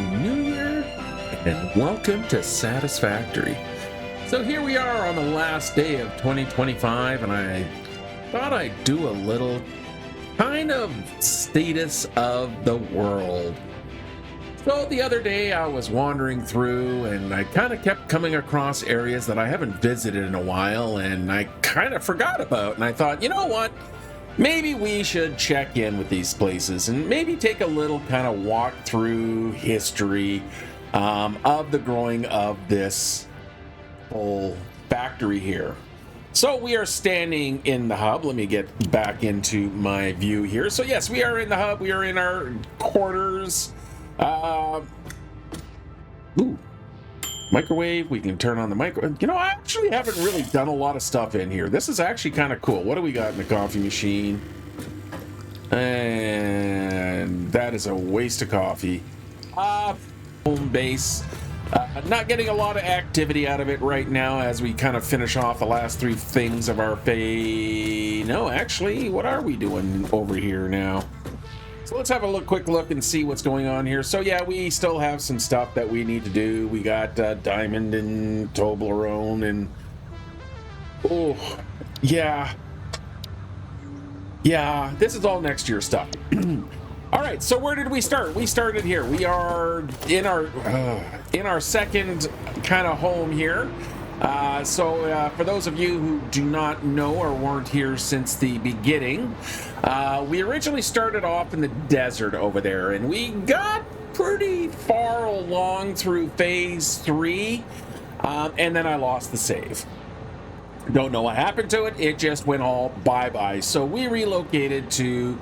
New Year, and welcome to Satisfactory. So here we are on the last day of 2025, and I thought I'd do a little kind of status of the world. So the other day I was wandering through, and I kind of kept coming across areas that I haven't visited in a while, and I kind of forgot about, and I thought, you know what? Maybe we should check in with these places and maybe take a little kind of walk through history of the growing of this whole factory here. So we are standing in the hub. Let me get back into my view here. So yes, we are in the hub. We are in our quarters. Microwave. We can turn on the microwave. You know, I actually haven't really done a lot of stuff in here. This is actually kind of cool. What do we got in the coffee machine? And that is a waste of coffee. Home base. Not getting a lot of activity out of it right now as we kind of finish off the last three things of our No, actually, what are we doing over here now? So let's have a quick look and see what's going on here. So yeah, we still have some stuff that we need to do. We got Diamond and Toblerone and... Oh, yeah. Yeah, this is all next year stuff. All right, so where did we start? We started here. We are in our second kind of home here. So for those of you who do not know or weren't here since the beginning, we originally started off in the desert over there, and we got pretty far along through phase 3, and then I lost the save. Don't know what happened to it. It just went all bye-bye. So we relocated to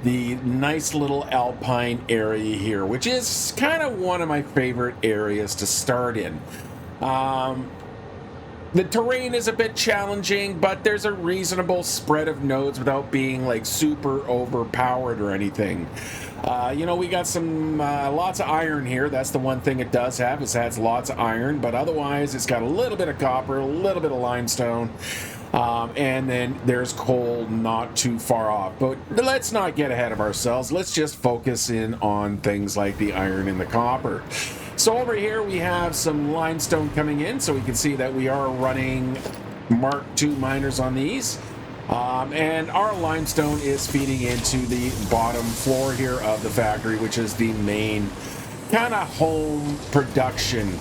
the nice little alpine area here, which is kind of one of my favorite areas to start in. The terrain is a bit challenging, but there's a reasonable spread of nodes without being like super overpowered or anything. You know, we got some lots of iron here. That's the one thing it does have, is it has lots of iron, but otherwise it's got a little bit of copper, a little bit of limestone, and then there's coal not too far off. But let's not get ahead of ourselves. Let's just focus in on things like the iron and the copper. So over here we have some limestone coming in, so we can see that we are running Mark II miners on these. And our limestone is feeding into the bottom floor here of the factory, which is the main kind of home production.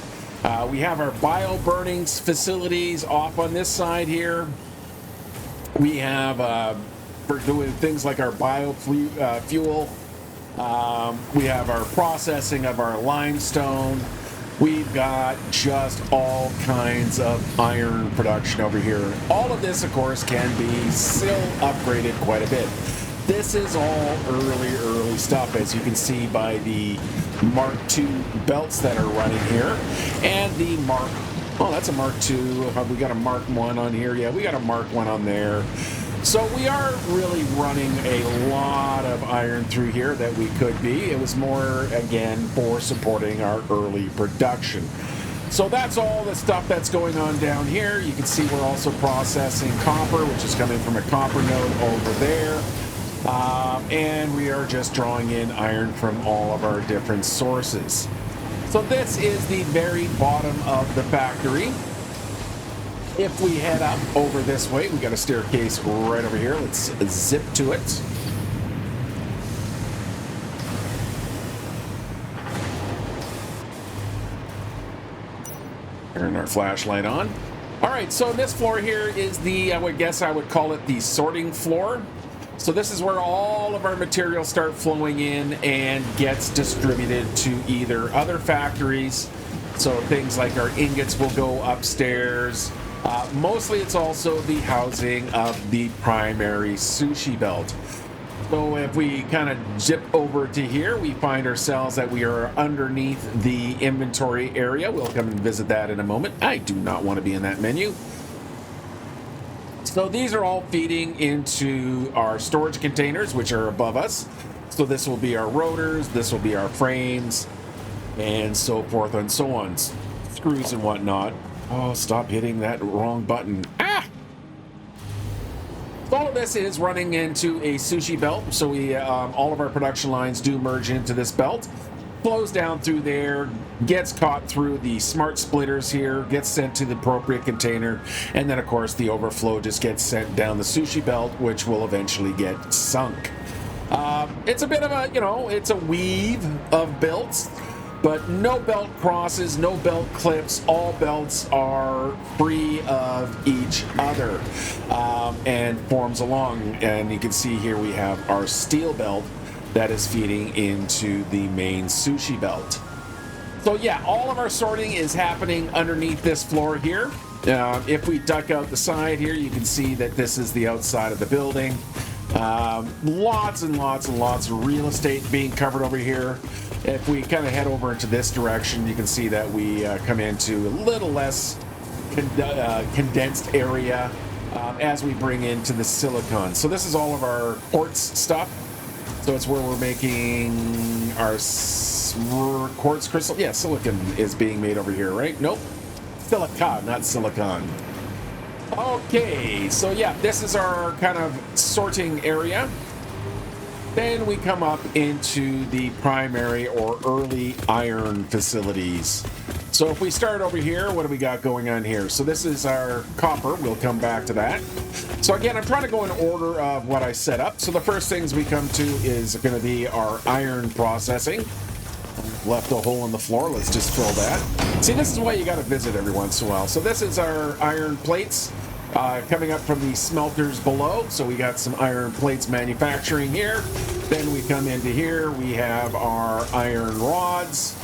We have our bio-burning facilities off on this side here. We have, for doing things like our biofuel. We have our processing of our limestone. We've got just all kinds of iron production over here. All of this, of course, can be still upgraded quite a bit. This is all early stuff, as you can see by the Mark II belts that are running here. And the that's a Mark II. Have we got a Mark I on here? Yeah, we got a Mark I on there. So we are really running a lot of iron through here that we could be. It was more, again, for supporting our early production. So that's all the stuff that's going on down here. You can see we're also processing copper, which is coming from a copper node over there. And we are just drawing in iron from all of our different sources. So this is the very bottom of the factory. If we head up over this way, we got a staircase right over here. Let's zip to it. Turn our flashlight on. All right, so this floor here is the, I guess I would call it the sorting floor. So this is where all of our materials start flowing in and gets distributed to either other factories. So things like our ingots will go upstairs. Mostly it's also the housing of the primary sushi belt. So if we kind of zip over to here, we find ourselves that we are underneath the inventory area. We'll come and visit that in a moment. I do not want to be in that menu. So these are all feeding into our storage containers, which are above us. So this will be our rotors, this will be our frames, and so forth and so on. Screws and whatnot. Oh, stop hitting that wrong button. Ah! All of this is running into a sushi belt, so we all of our production lines do merge into this belt. flows down through there, gets caught through the smart splitters here, gets sent to the appropriate container, and then of course the overflow just gets sent down the sushi belt, which will eventually get sunk. It's a bit of a, it's a weave of belts, but no belt crosses, no belt clips. All belts are free of each other and forms along. And you can see here we have our steel belt that is feeding into the main sushi belt. So yeah, all of our sorting is happening underneath this floor here. If we duck out the side here, you can see that this is the outside of the building. Lots and lots and lots of real estate being covered over here. If we kind of head over into this direction, you can see that we come into a little less condensed area as we bring into the silicon. So this is all of our quartz stuff. So it's where we're making our quartz crystal. Yeah, silicon is being made over here, right? Nope. Silicon, not silicon. Okay, so yeah, this is our kind of sorting area. Then we come up into the primary or early iron facilities. So if we start over here, what do we got going on here? So this is our copper. We'll come back to that. So again, I'm trying to go in order of what I set up. So the first things we come to is going to be our iron processing. Left a hole in the floor. Let's just fill that. See, this is why you got to visit every once in a while. So this is our iron plates coming up from the smelters below. So we got some iron plates manufacturing here. Then we come into here. We have our iron rods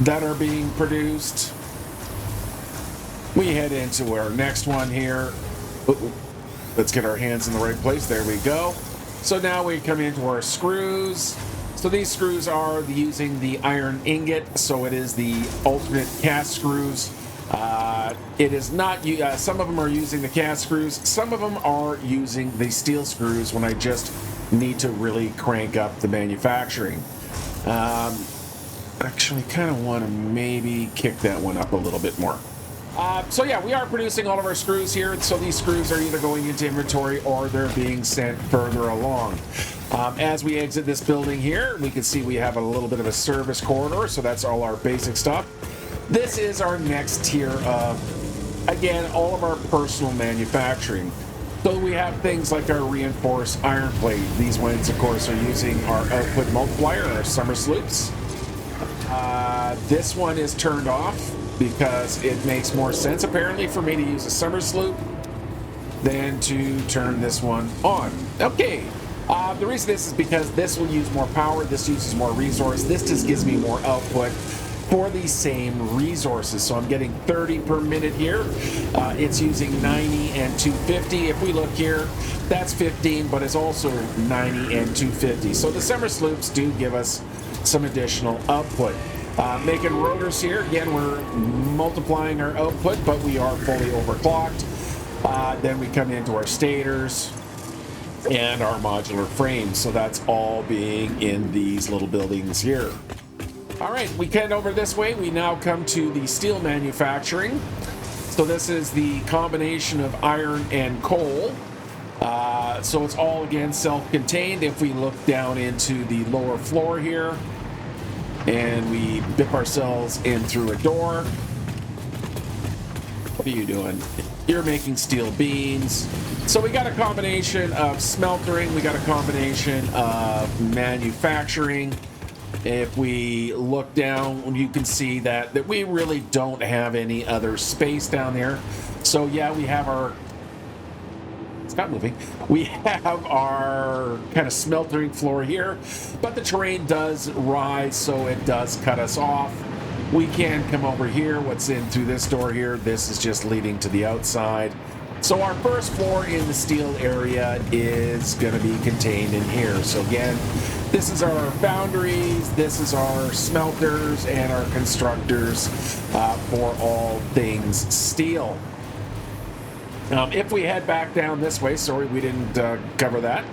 that are being produced. We head into our next one here. Let's get our hands in the right place. There we go. So now we come into our screws. So these screws are using the iron ingot, so it is the alternate cast screws. It is not, some of them are using the cast screws, some of them are using the steel screws when I just need to really crank up the manufacturing. Actually, kind of want to maybe kick that one up a little bit more. So yeah, we are producing all of our screws here, so these screws are either going into inventory or they're being sent further along. As we exit this building here, we can see we have a little bit of a service corridor, so that's all our basic stuff. This is our next tier of, again, all of our personal manufacturing. So we have things like our reinforced iron plate. These ones, of course, are using our output multiplier, our summer sloops. This one is turned off because it makes more sense, apparently, for me to use a summer sloop than to turn this one on. Okay. The reason this is because this will use more power, this uses more resource, this just gives me more output for the same resources. So I'm getting 30 per minute here. It's using 90 and 250. If we look here, that's 15, but it's also 90 and 250. So the summer sloops do give us some additional output. Making rotors here, again, we're multiplying our output, but we are fully overclocked. Then we come into our stators and our modular frames. So that's all being in these little buildings here. All right, we head over this way. We now come to the steel manufacturing. So this is the combination of iron and coal. So it's all, again, self-contained. If we look down into the lower floor here and we dip ourselves in through a door. What are you doing? You're making steel beams. So we got a combination of smeltering, we got a combination of manufacturing. If we look down, you can see that we really don't have any other space down there. So yeah, we have our, stop moving. We have our kind of smeltering floor here, but the terrain does rise, so it does cut us off. We can come over here. What's in through this door here? This is just leading to the outside. So our first floor in the steel area is going to be contained in here. So again, this is our foundries, this is our smelters, and our constructors for all things steel. If we head back down this way, sorry, we didn't cover that.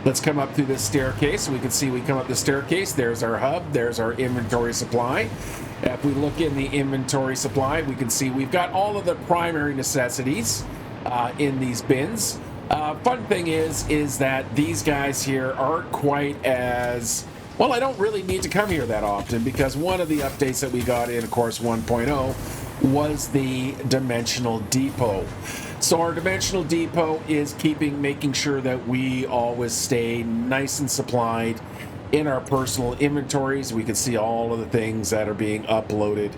Let's come up through this staircase. We can see we come up the staircase. There's our hub. There's our inventory supply. If we look in the inventory supply, we can see we've got all of the primary necessities in these bins. Fun thing is that these guys here aren't quite as Well, I don't really need to come here that often because one of the updates that we got in, of course, 1.0 was the dimensional depot. So our dimensional depot is making sure that we always stay nice and supplied in our personal inventories. We can see all of the things that are being uploaded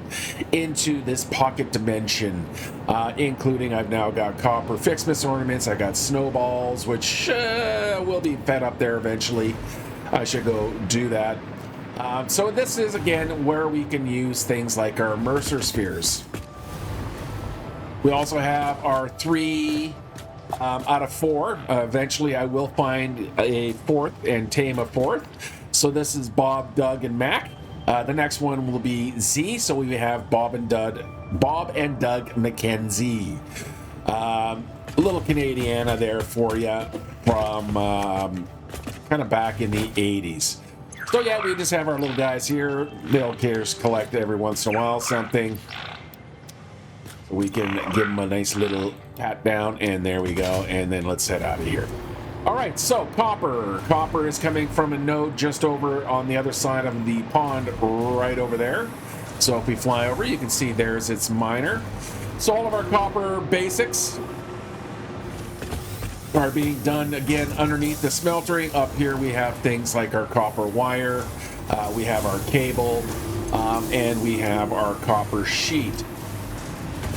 into this pocket dimension, including I've now got copper Fixmas ornaments, I got snowballs, which will be fed up there eventually. I should go do that. So this is, again, where we can use things like our Mercer spheres. We also have our 3 out of 4. Eventually, I will find a 4th and tame a 4th. So this is Bob, Doug, and Mac. The next one will be Z. So we have Bob and Doug McKenzie. A little Canadiana there for you from kind of back in the 80s. So yeah, we just have our little guys here. They'll collect every once in a while something. We can give them a nice little pat down, and there we go. And then let's head out of here. All right, so copper. Copper is coming from a node just over on the other side of the pond, right over there. So if we fly over, you can see there's its miner. So all of our copper basics are being done, again, underneath the smeltering. Up here we have things like our copper wire, we have our cable, and we have our copper sheet.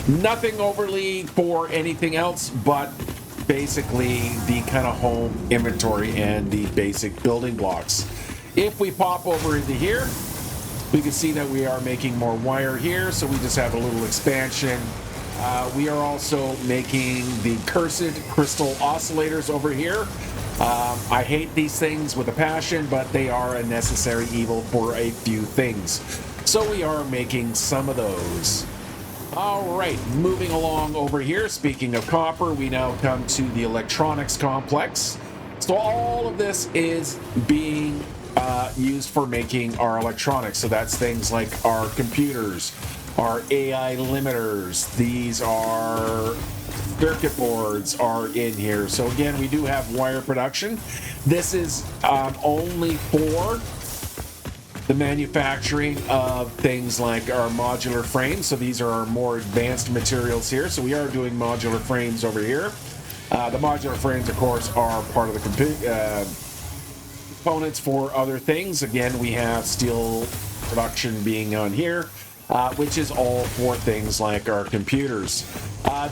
Nothing overly for anything else, but basically the kind of home inventory and the basic building blocks. If we pop over into here, we can see that we are making more wire here, so we just have a little expansion. We are also making the cursed crystal oscillators over here. I hate these things with a passion, but they are a necessary evil for a few things. So we are making some of those. All right, moving along over here. Speaking of copper, we now come to the electronics complex. So all of this is being used for making our electronics. So that's things like our computers, our AI limiters. These are circuit boards are in here. So again, we do have wire production. This is only for the manufacturing of things like our modular frames. So these are our more advanced materials here. So we are doing modular frames over here. The modular frames, of course, are part of the components for other things. Again, we have steel production being on here, which is all for things like our computers.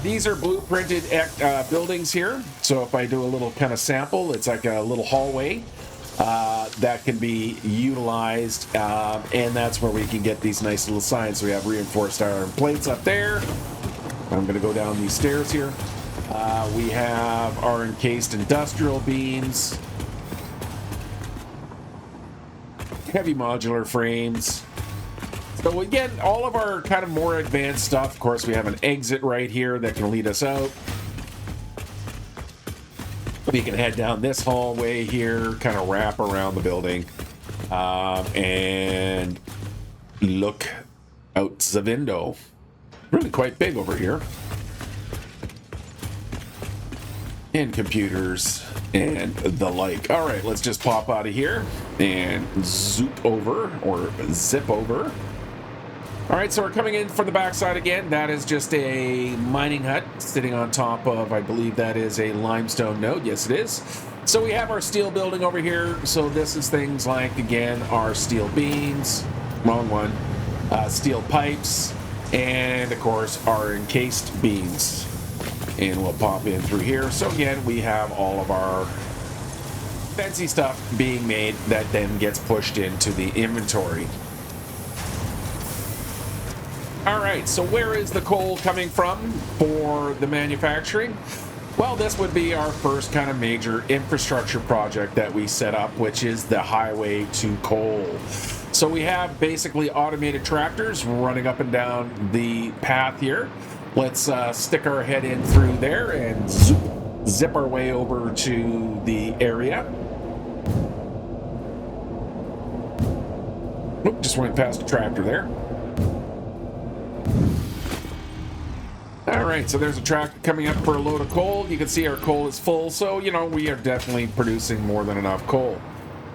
These are blueprinted buildings here. So if I do a little kind of sample, it's like a little hallway that can be utilized, and that's where we can get these nice little signs. So we have reinforced iron plates up there. I'm going to go down these stairs here. We have our encased industrial beams, heavy modular frames. So again, all of our kind of more advanced stuff. Of course, we have an exit right here that can lead us out. We can head down this hallway here, kind of wrap around the building, and look out the window. Really quite big over here. And computers and the like. All right, let's just pop out of here and zip over. All right, so we're coming in from the backside again. That is just a mining hut sitting on top of, I believe that is a limestone node. Yes, it is. So we have our steel building over here. So this is things like, again, our steel beams, wrong one, steel pipes, and of course our encased beams. And we'll pop in through here. So again, we have all of our fancy stuff being made that then gets pushed into the inventory. All right, so where is the coal coming from for the manufacturing? Well, this would be our first kind of major infrastructure project that we set up, which is the highway to coal. So we have basically automated tractors running up and down the path here. Let's stick our head in through there and zip our way over to the area. Oop, just went past a tractor there. All right, so there's a tractor coming up for a load of coal. You can see our coal is full, so, you know, we are definitely producing more than enough coal.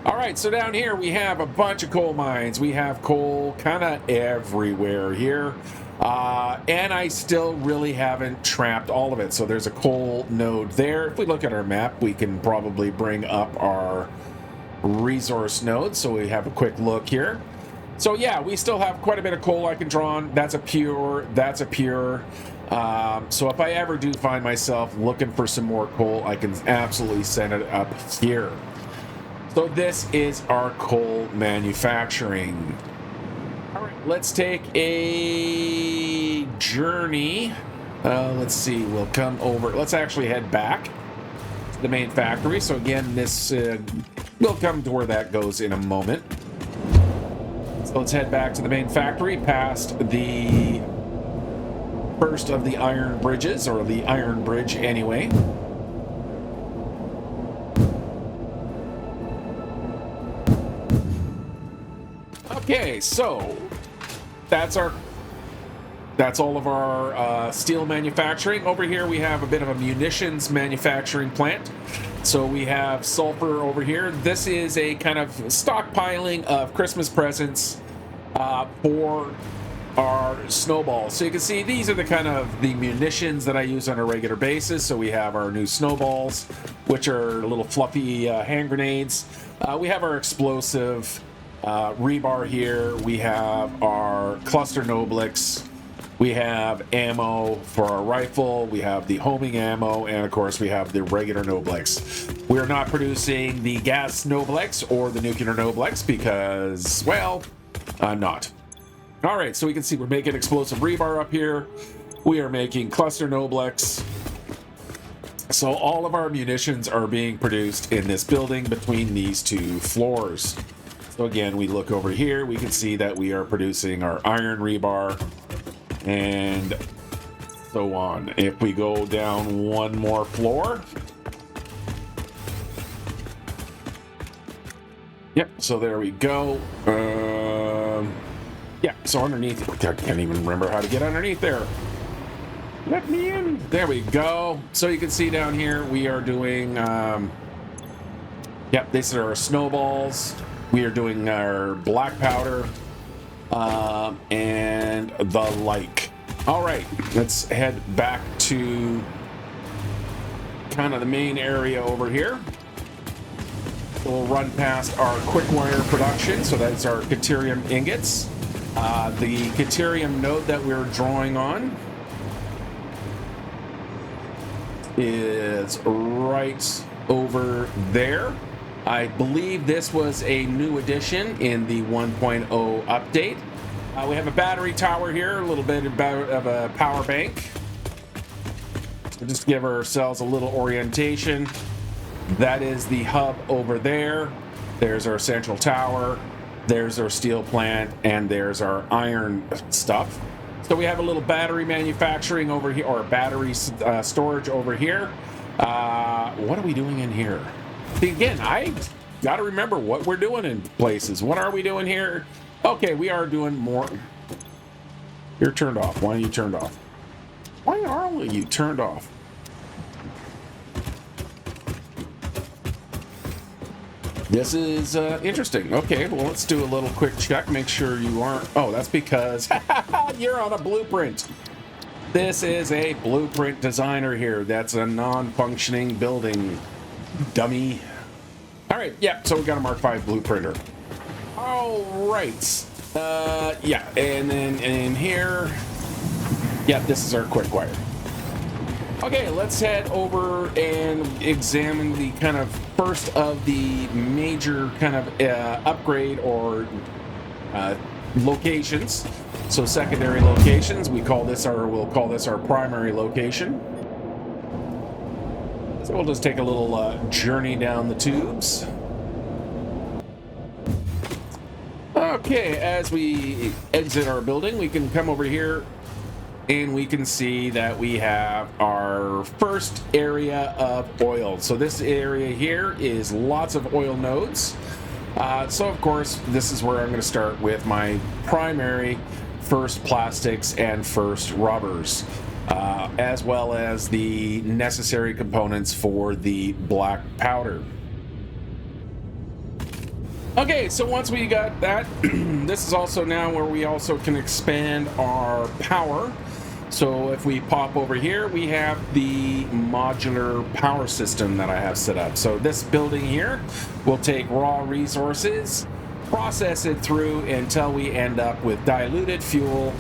All right, so down here we have a bunch of coal mines. We have coal kind of everywhere here. And I still really haven't trapped all of it. So there's a coal node there. If we look at our map, we can probably bring up our resource node. So we have a quick look here. So yeah, we still have quite a bit of coal I can draw on. That's a pure. So if I ever do find myself looking for some more coal, I can absolutely send it up here. So this is our coal manufacturing. All right, let's take a journey. Let's see, we'll come over. Let's actually head back to the main factory. So again, this we'll come to where that goes in a moment. So let's head back to the main factory, past the first of the iron bridges, or the iron bridge anyway. Okay, so that's all of our steel manufacturing. Over here we have a bit of a munitions manufacturing plant. So we have sulfur over here. This is a kind of stockpiling of Christmas presents for our snowballs. So you can see these are the kind of the munitions that I use on a regular basis. So we have our new snowballs, which are little fluffy hand grenades. We have our explosive rebar here. We have our cluster Noblix. We have ammo for our rifle. We have the homing ammo, and of course we have the regular Noblix. We are not producing the gas Noblix or the nuclear Noblix because, well, I'm not. All right, so we can see we're making explosive rebar up here. We are making cluster Noblix. So all of our munitions are being produced in this building between these two floors. So again, we look over here, we can see that we are producing our iron rebar and so on. If we go down one more floor. Yep, so there we go. Yeah, so underneath, I can't even remember how to get underneath there. Let me in. There we go. So you can see down here, we are doing, yep, these are our snowballs. We are doing our black powder and the like. All right, let's head back to kind of the main area over here. We'll run past our quick wire production. So that's our Caterium ingots. The Caterium node that we're drawing on is right over there. I believe this was a new addition in the 1.0 update. We have a battery tower here, a little bit of a power bank. So just to give ourselves a little orientation. That is the hub over there. There's our central tower. There's our steel plant, and there's our iron stuff. So we have a little battery manufacturing over here, or battery storage over here. What are we doing in here? See, again, I got to remember what we're doing in places. What are we doing here? Okay, we are doing more. You're turned off. Why are you turned off? Why are you turned off? This is interesting. Okay, well, let's do a little quick check. Make sure you aren't... Oh, that's because you're on a blueprint. This is a blueprint designer here. That's a non-functioning building, dummy. All right, yeah, so we got a Mark V blueprinter. All right. Yeah, and then in here... Yeah, this is our quick wire. Okay, let's head over and examine the kind of first of the major kind of upgrade or locations. So secondary locations, we'll call this our primary location. So we'll just take a little journey down the tubes. Okay, as we exit our building, we can come over here and we can see that we have our first area of oil. So this area here is lots of oil nodes. So of course, this is where I'm going to start with my primary first plastics and first rubbers, as well as the necessary components for the black powder. Okay, so once we got that, this is also now where we also can expand our power. So if we pop over here, we have the modular power system that I have set up. So this building here will take raw resources, process it through until we end up with diluted fuel.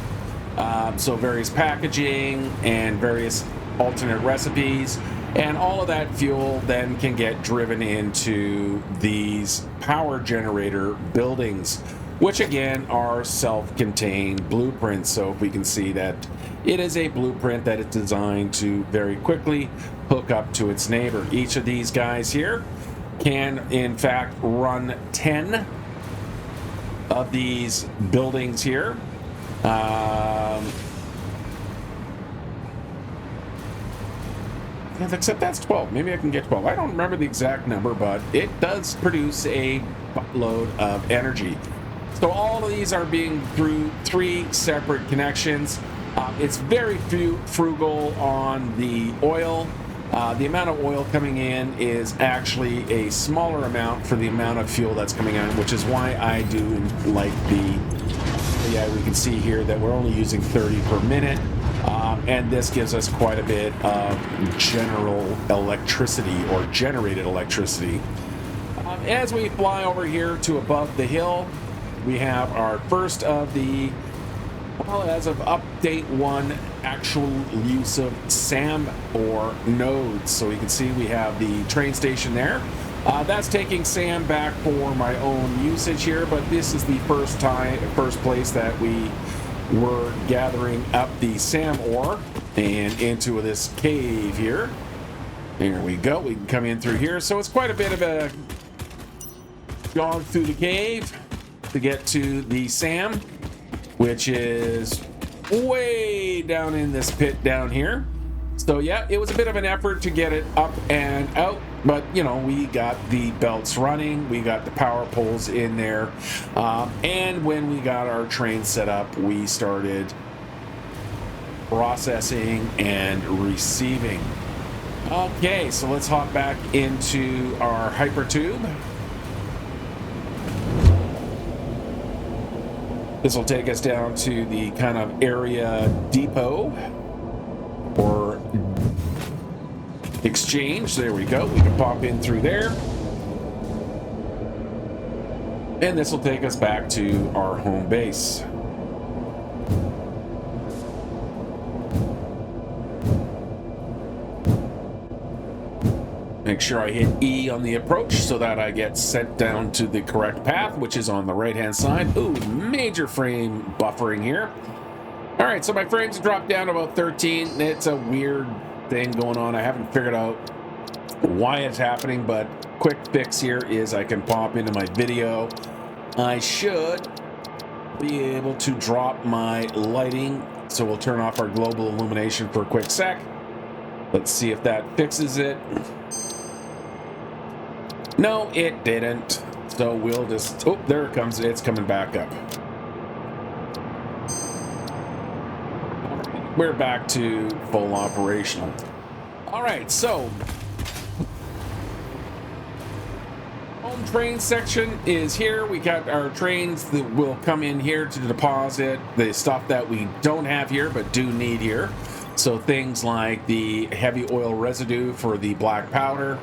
So various packaging and various alternate recipes. And all of that fuel then can get driven into these power generator buildings, which again are self-contained blueprints. So we can see that it is a blueprint that is designed to very quickly hook up to its neighbor. Each of these guys here can in fact run 10 of these buildings here. Except that's 12. Maybe I can get 12. I don't remember the exact number, but it does produce a buttload of energy. So all of these are being through 3 separate connections. It's very frugal on the oil. The amount of oil coming in is actually a smaller amount for the amount of fuel that's coming in, which is why I do like we can see here that we're only using 30 per minute. And this gives us quite a bit of general electricity or generated electricity. As we fly over here to above the hill, we have our first of the, well, as of update 1, actual use of SAM or nodes. So you can see we have the train station there. That's taking SAM back for my own usage here, but this is the first place that we were gathering up the SAM ore and into this cave here. There we go. We can come in through here. So it's quite a bit of a jog through the cave to get to the SAM, which is way down in this pit down here. So yeah, it was a bit of an effort to get it up and out, but you know, we got the belts running, we got the power poles in there, and when we got our train set up, we started processing and receiving. Okay, so let's hop back into our hypertube. This will take us down to the kind of area depot or exchange. There we go. We can pop in through there. And this will take us back to our home base. Make sure I hit E on the approach so that I get sent down to the correct path, which is on the right-hand side. Ooh, major frame buffering here. All right, so my frames dropped down to about 13. It's a weird thing going on. I haven't figured out why it's happening, but quick fix here is I can pop into my video. I should be able to drop my lighting, so we'll turn off our global illumination for a quick sec. Let's see if that fixes it. No, it didn't. So we'll just, oh, there it comes. It's coming back up. We're back to full operational. All right, so home train section is here. We got our trains that will come in here to deposit the stuff that we don't have here but do need here. So things like the heavy oil residue for the black powder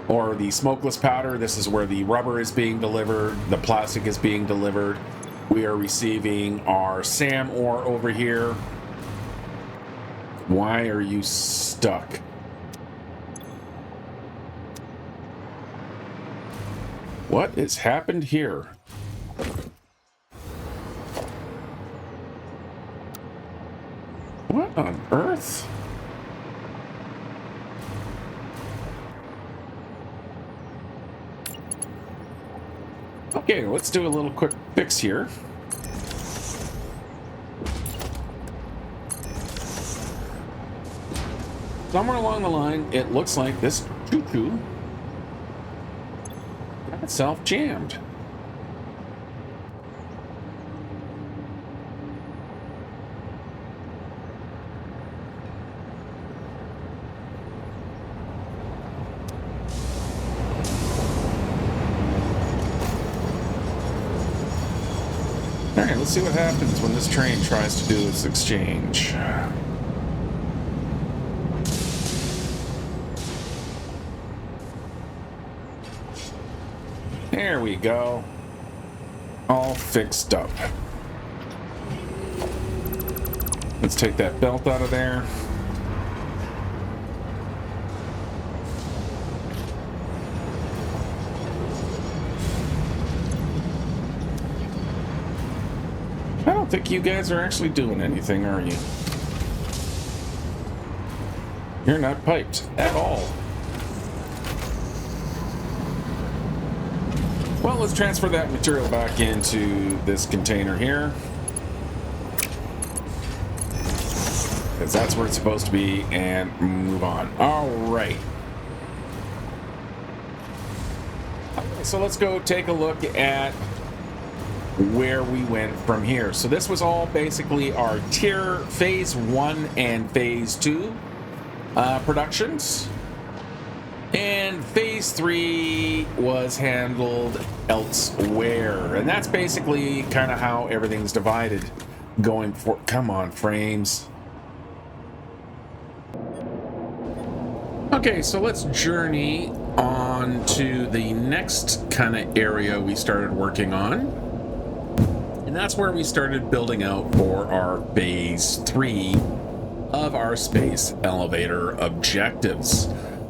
or the smokeless powder. This is where the rubber is being delivered, the plastic is being delivered. We are receiving our SAM ore over here. Why are you stuck? What has happened here? What on earth? Okay, let's do a little quick fix here. Somewhere along the line, it looks like this choo-choo got itself jammed. Alright, let's see what happens when this train tries to do its exchange. There we go. All fixed up. Let's take that belt out of there. I don't think you guys are actually doing anything, are you? You're not piped at all. Well, let's transfer that material back into this container here. Because that's where it's supposed to be, and move on. All right. So let's go take a look at where we went from here. So this was all basically our tier phase 1 and phase 2 productions. And phase 3 was handled elsewhere. And that's basically kind of how everything's divided going for. Come on, frames. Okay, so let's journey on to the next kind of area we started working on. And that's where we started building out for our phase 3 of our space elevator objectives.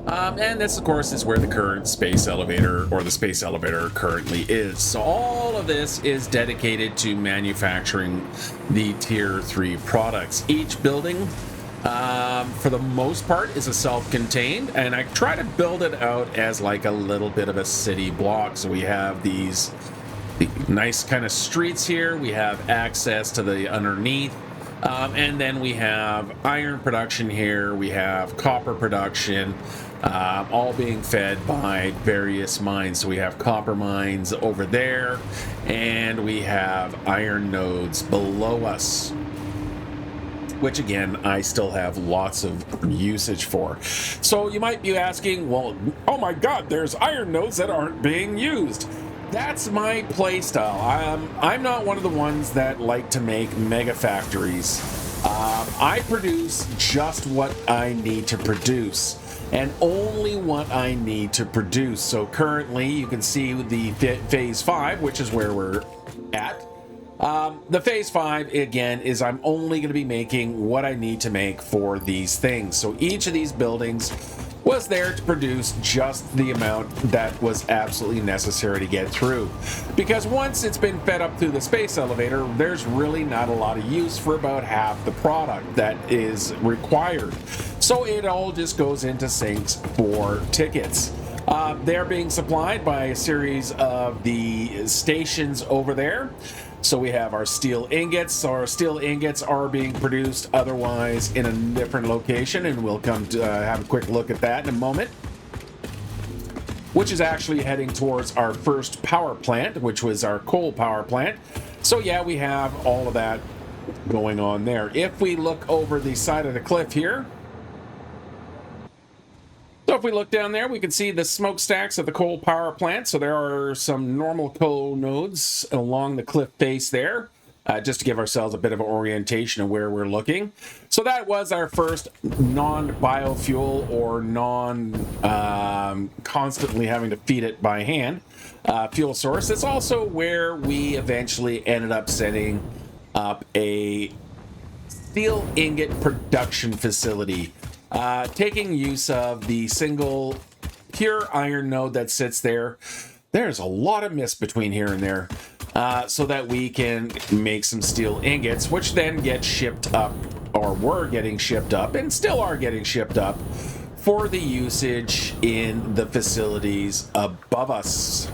And this, of course, is where the current space elevator, or the space elevator, currently is. So all of this is dedicated to manufacturing the Tier 3 products. Each building, for the most part, is a self-contained, and I try to build it out as like a little bit of a city block. So we have these nice kind of streets here. We have access to the underneath. And then we have iron production here. We have copper production, all being fed by various mines. So we have copper mines over there, and we have iron nodes below us, which again, I still have lots of usage for. So you might be asking, well, oh my God, there's iron nodes that aren't being used. That's my play style. I'm not one of the ones that like to make mega factories. I produce just what I need to produce, and only what I need to produce. So currently, you can see the phase 5, which is where we're at. The phase 5, again, is I'm only going to be making what I need to make for these things. So each of these buildings was there to produce just the amount that was absolutely necessary to get through. Because once it's been fed up through the space elevator, there's really not a lot of use for about half the product that is required. So it all just goes into sinks for tickets. They're being supplied by a series of the stations over there. So we have our steel ingots. Our steel ingots are being produced otherwise in a different location, and we'll come to have a quick look at that in a moment, which is actually heading towards our first power plant, which was our coal power plant. So yeah, we have all of that going on there. If we look over the side of the cliff here, so if we look down there, we can see the smokestacks of the coal power plant. So there are some normal coal nodes along the cliff face there, just to give ourselves a bit of an orientation of where we're looking. So that was our first non-biofuel or non-constantly having to feed it by hand fuel source. It's also where we eventually ended up setting up a steel ingot production facility. Taking use of the single pure iron node that sits there. There's a lot of mist between here and there, so that we can make some steel ingots, which then get shipped up, or were getting shipped up, and still are getting shipped up for the usage in the facilities above us.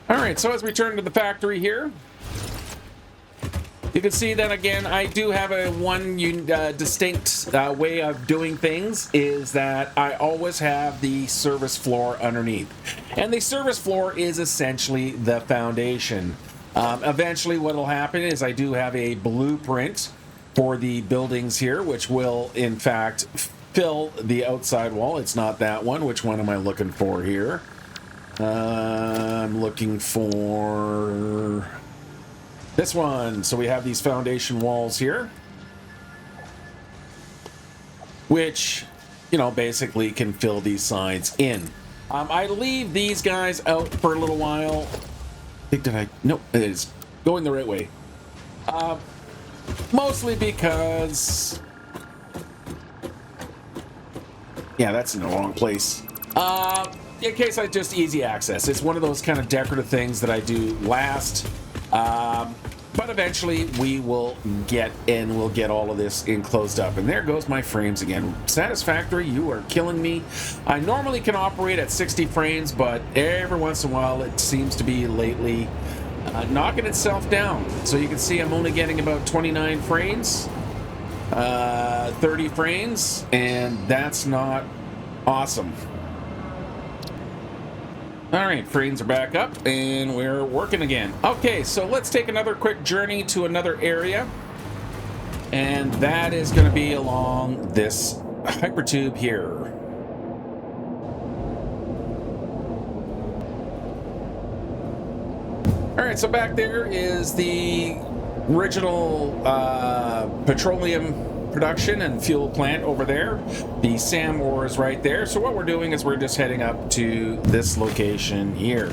All right, so as we turn to the factory here, you can see that again, I do have a distinct way of doing things, is that I always have the service floor underneath. And the service floor is essentially the foundation. Eventually what will happen is I do have a blueprint for the buildings here, which will in fact fill the outside wall. It's not that one. Which one am I looking for here? I'm looking for this one. So we have these foundation walls here, which, you know, basically can fill these sides in. I leave these guys out for a little while. I think no, it is going the right way. Mostly because, yeah, that's in the wrong place. In case I just easy access. It's one of those kind of decorative things that I do last. But eventually we will get in, we'll get all of this enclosed up. And there goes my frames again. Satisfactory, you are killing me. I normally can operate at 60 frames, but every once in a while it seems to be lately knocking itself down. So you can see I'm only getting about 29 frames, 30 frames, and that's not awesome. All right, frames are back up and we're working again. Okay, so let's take another quick journey to another area. And that is going to be along this hypertube here. All right, so back there is the original petroleum production and fuel plant over there. The SAM ore is right there. So what we're doing is we're just heading up to this location here.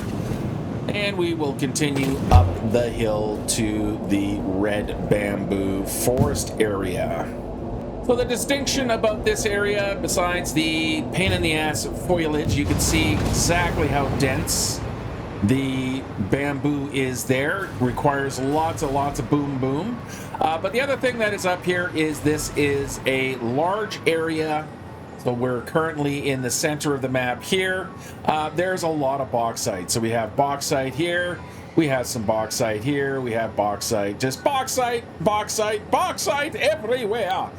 And we will continue up the hill to the red bamboo forest area. So the distinction about this area, besides the pain in the ass foliage, you can see exactly how dense the bamboo is there. It requires lots of boom boom. But the other thing that is up here is this is a large area. So we're currently in the center of the map here. There's a lot of bauxite. So we have bauxite here. We have some bauxite here. We have bauxite, just bauxite everywhere.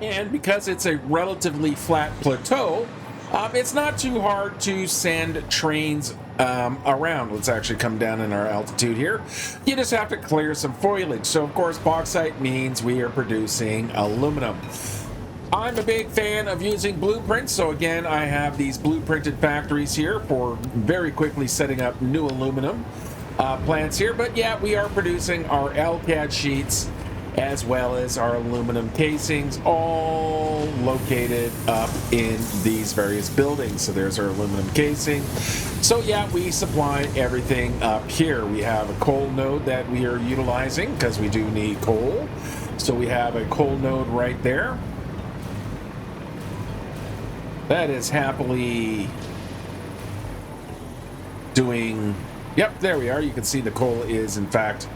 And because it's a relatively flat plateau, it's not too hard to send trains around. Let's actually come down in our altitude here. You just have to clear some foliage. So of course bauxite means we are producing aluminum. I'm a big fan of using blueprints, so again I have these blueprinted factories here for very quickly setting up new aluminum plants here. But yeah, we are producing our LCAD sheets as well as our aluminum casings, all located up in these various buildings. So there's our aluminum casing. So yeah, we supply everything up here. We have a coal node that we are utilizing because we do need coal. So we have a coal node right there. That is happily doing, yep, there we are. You can see the coal is in fact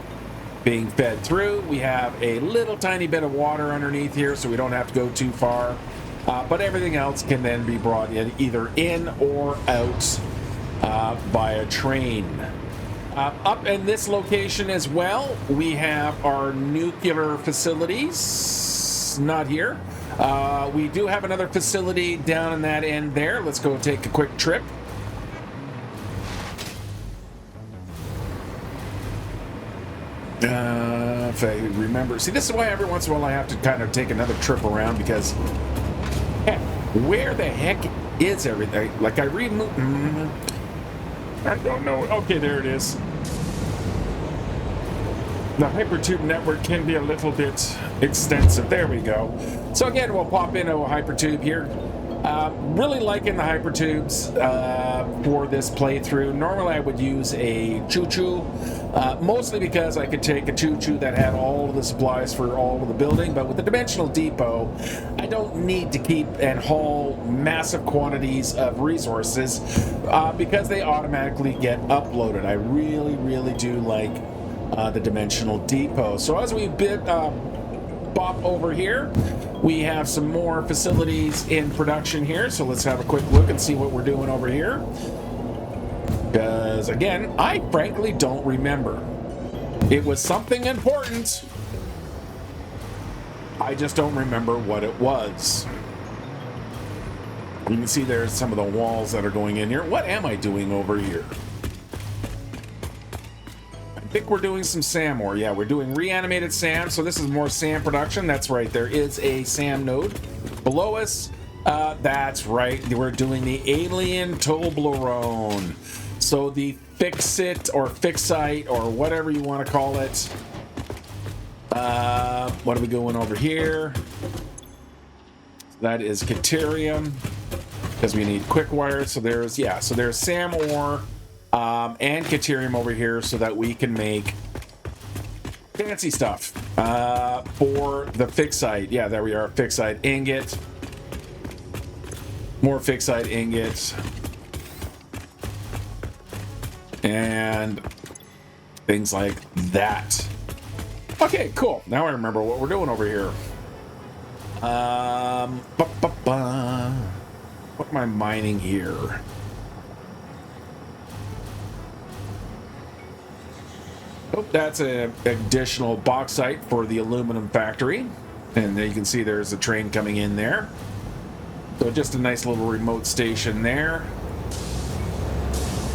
being fed through. We have a little tiny bit of water underneath here, so we don't have to go too far. But everything else can then be brought in either in or out by a train. Up in this location as well, we have our nuclear facilities. Not here. We do have another facility down in that end there. Let's go take a quick trip. If I remember, see, this is why every once in a while I have to kind of take another trip around, because heck, where the heck is everything? Like I don't know. Okay, there it is. The hypertube network can be a little bit extensive. There we go. So again, we'll pop into a hypertube here. Really liking the hypertubes for this playthrough. Normally I would use a choo-choo, mostly because I could take a choo-choo that had all of the supplies for all of the building, but with the dimensional depot, I don't need to keep and haul massive quantities of resources because they automatically get uploaded. I really do like the dimensional depot. So as we bop over here, we have some more facilities in production here. So let's have a quick look and see what we're doing over here. Because again, I frankly don't remember. It was something important. I just don't remember what it was. You can see there's some of the walls that are going in here. What am I doing over here? I think we're doing some SAM ore. Yeah, we're doing reanimated SAM, so this is more SAM production. That's right, there is a SAM node below us. That's right, we're doing the alien Toblerone. So the FICSIT or FICSIT or whatever you want to call it. What are we going over here? That is Caterium, because we need quick wire. So there's, yeah, so there's SAM ore and Caterium over here so that we can make fancy stuff for the FICSIT. Yeah, there we are, FICSIT ingot. More FICSIT ingots. And things like that. Okay, cool. Now I remember what we're doing over here. What am I mining here? Oh, that's an additional bauxite for the aluminum factory. And there you can see there's a train coming in there. So just a nice little remote station there.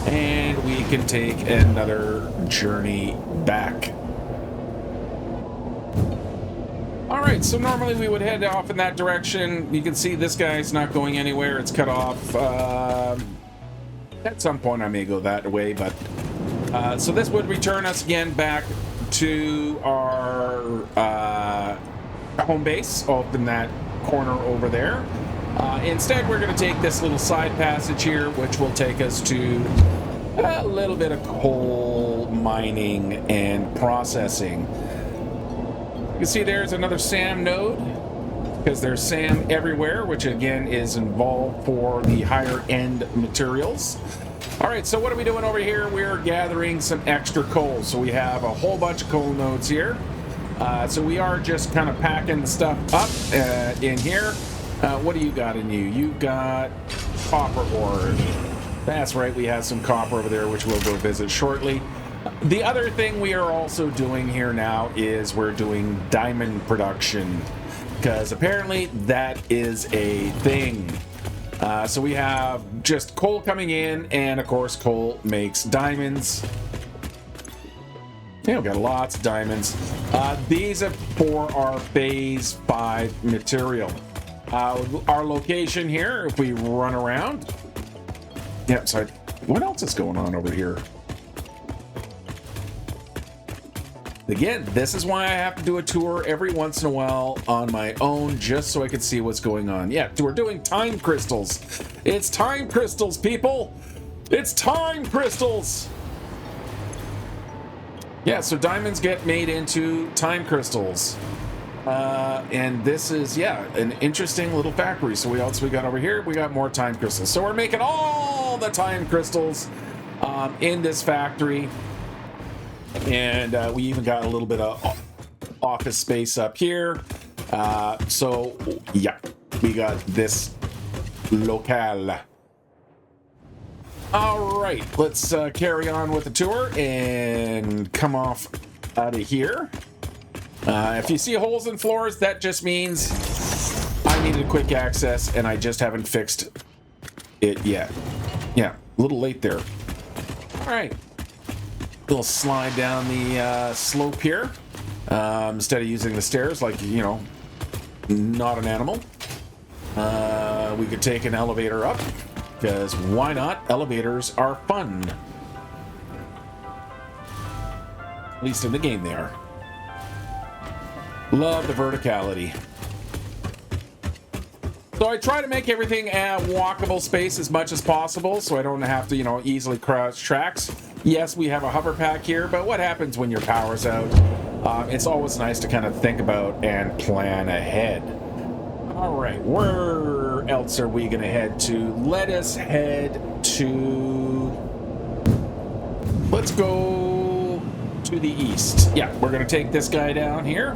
And we can take another journey back. All right, so normally we would head off in that direction. You can see this guy's not going anywhere. It's cut off. At some point I may go that way, but so this would return us again back to our home base up in that corner over there. Instead, we're going to take this little side passage here, which will take us to a little bit of coal mining and processing. You can see there's another SAM node, because there's SAM everywhere, which again is involved for the higher end materials. All right, so what are we doing over here? We're gathering some extra coal. So we have a whole bunch of coal nodes here. So we are just kind of packing the stuff up in here. What do you got in you? You got copper ore. That's right, we have some copper over there, which we'll go visit shortly. The other thing we are also doing here now is we're doing diamond production, because apparently that is a thing. So we have just coal coming in, and of course coal makes diamonds. Yeah, we've got lots of diamonds. These are for our phase 5 material. Our location here, if we run around. Yeah, so what else is going on over here? Again, this is why I have to do a tour every once in a while on my own, just so I can see what's going on. Yeah, we're doing time crystals. It's time crystals, people! It's time crystals! Yeah, so diamonds get made into time crystals. And this is, yeah, an interesting little factory. So we got over here, we got more time crystals. So we're making all the time crystals in this factory. And we even got a little bit of office space up here. So, yeah, we got this locale. All right, let's carry on with the tour and come off out of here. If you see holes in floors, that just means I needed quick access and I just haven't fixed it yet. Yeah, a little late there. All right. We'll slide down the slope here instead of using the stairs like, you know, not an animal. We could take an elevator up, because why not? Elevators are fun. At least in the game they are. Love the verticality. So I try to make everything a walkable space as much as possible, so I don't have to, you know, easily cross tracks. Yes, we have a hover pack here, but what happens when your power's out? It's always nice to kind of think about and plan ahead. All right, where else are we going to head to? Let us head to... Let's go to the east. Yeah, we're going to take this guy down here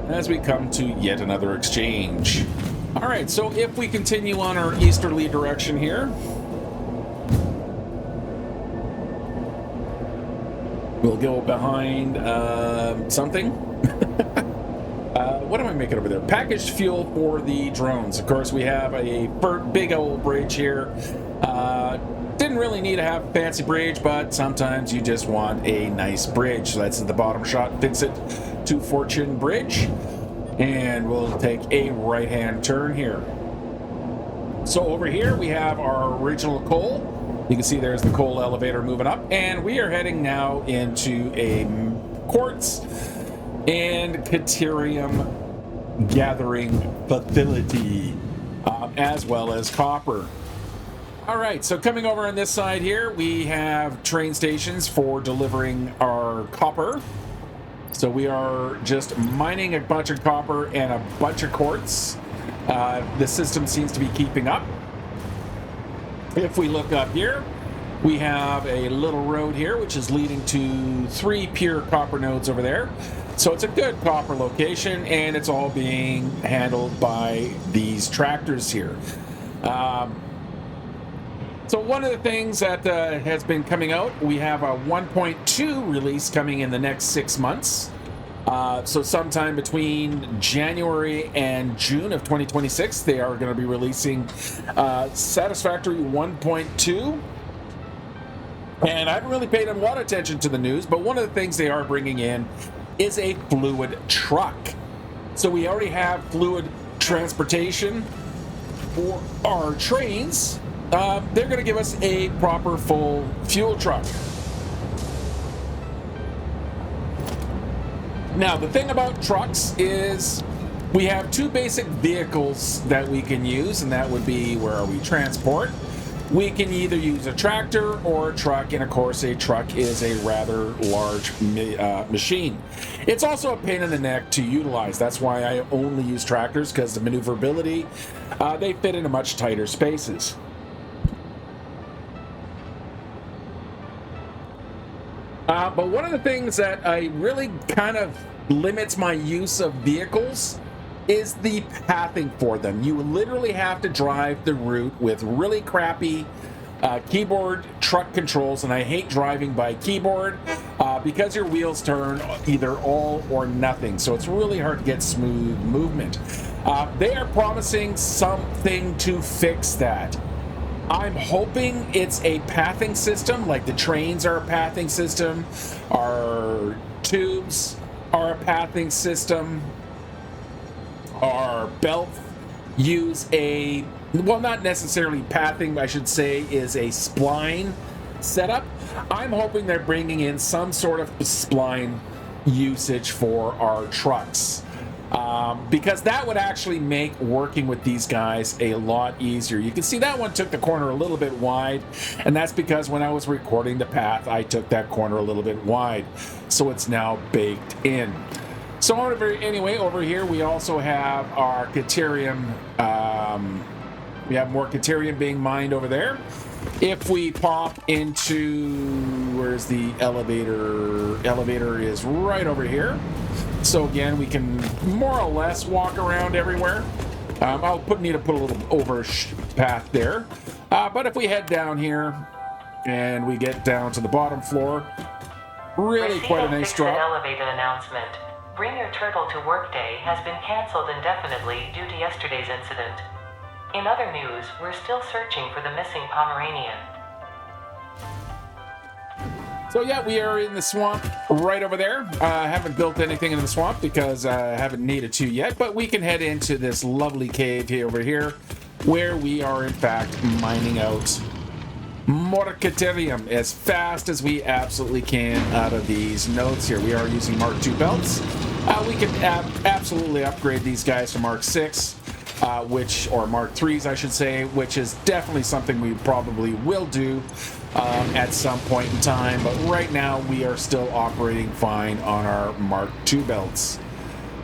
as we come to yet another exchange. All right, so if we continue on our easterly direction here, we'll go behind something. What am I making over there? Packaged fuel for the drones. Of course, we have a big old bridge here. Didn't didn't really need to have a fancy bridge, but sometimes you just want a nice bridge. So that's the bottom shot, FICSIT to Fortune Bridge. And we'll take a right-hand turn here. So over here we have our original coal. You can see there's the coal elevator moving up, and we are heading now into a quartz and Caterium gathering facility, as well as copper. All right, so coming over on this side here, we have train stations for delivering our copper. So we are just mining a bunch of copper and a bunch of quartz. The system seems to be keeping up. If we look up here, we have a little road here, which is leading to 3 pure copper nodes over there. So it's a good copper location, and it's all being handled by these tractors here. So one of the things that has been coming out, we have a 1.2 release coming in the next 6 months. So sometime between January and June of 2026, they are going to be releasing Satisfactory 1.2. And I haven't really paid a lot of attention to the news, but one of the things they are bringing in is a fluid truck. So we already have fluid transportation for our trains. They're going to give us a proper full fuel truck. Now, the thing about trucks is we have 2 basic vehicles that we can use, and that would be where we transport. We can either use a tractor or a truck, and of course a truck is a rather large machine. It's also a pain in the neck to utilize. That's why I only use tractors, because the maneuverability, they fit into much tighter spaces. But one of the things that I really kind of limits my use of vehicles is the pathing for them. You literally have to drive the route with really crappy keyboard truck controls, and I hate driving by keyboard because your wheels turn either all or nothing, so it's really hard to get smooth movement. They are promising something to fix that. I'm hoping it's a pathing system, like the trains are a pathing system, our tubes are a pathing system, our belts use a, well, not necessarily pathing, I should say, is a spline setup. I'm hoping they're bringing in some sort of spline usage for our trucks. Because that would actually make working with these guys a lot easier. You can see that one took the corner a little bit wide, and that's because when I was recording the path, I took that corner a little bit wide. So it's now baked in. So anyway, over here we also have our Caterium. We have more Caterium being mined over there. If we pop into, where's the elevator? Elevator is right over here. So again, we can more or less walk around everywhere. I'll need to put a little over path there. But if we head down here and we get down to the bottom floor, really quite a nice drop. Elevated announcement. Bring Your Turtle to Work Day has been canceled indefinitely due to yesterday's incident. In other news, we're still searching for the missing Pomeranian. So yeah, we are in the swamp right over there. I haven't built anything in the swamp because I haven't needed to yet, but we can head into this lovely cave here over here, where we are in fact mining out more Caterium as fast as we absolutely can out of these nodes here. We are using Mark II belts. We can absolutely upgrade these guys to Mark VI, or Mark IIIs, I should say, which is definitely something we probably will do at some point in time. But right now, we are still operating fine on our Mark II belts.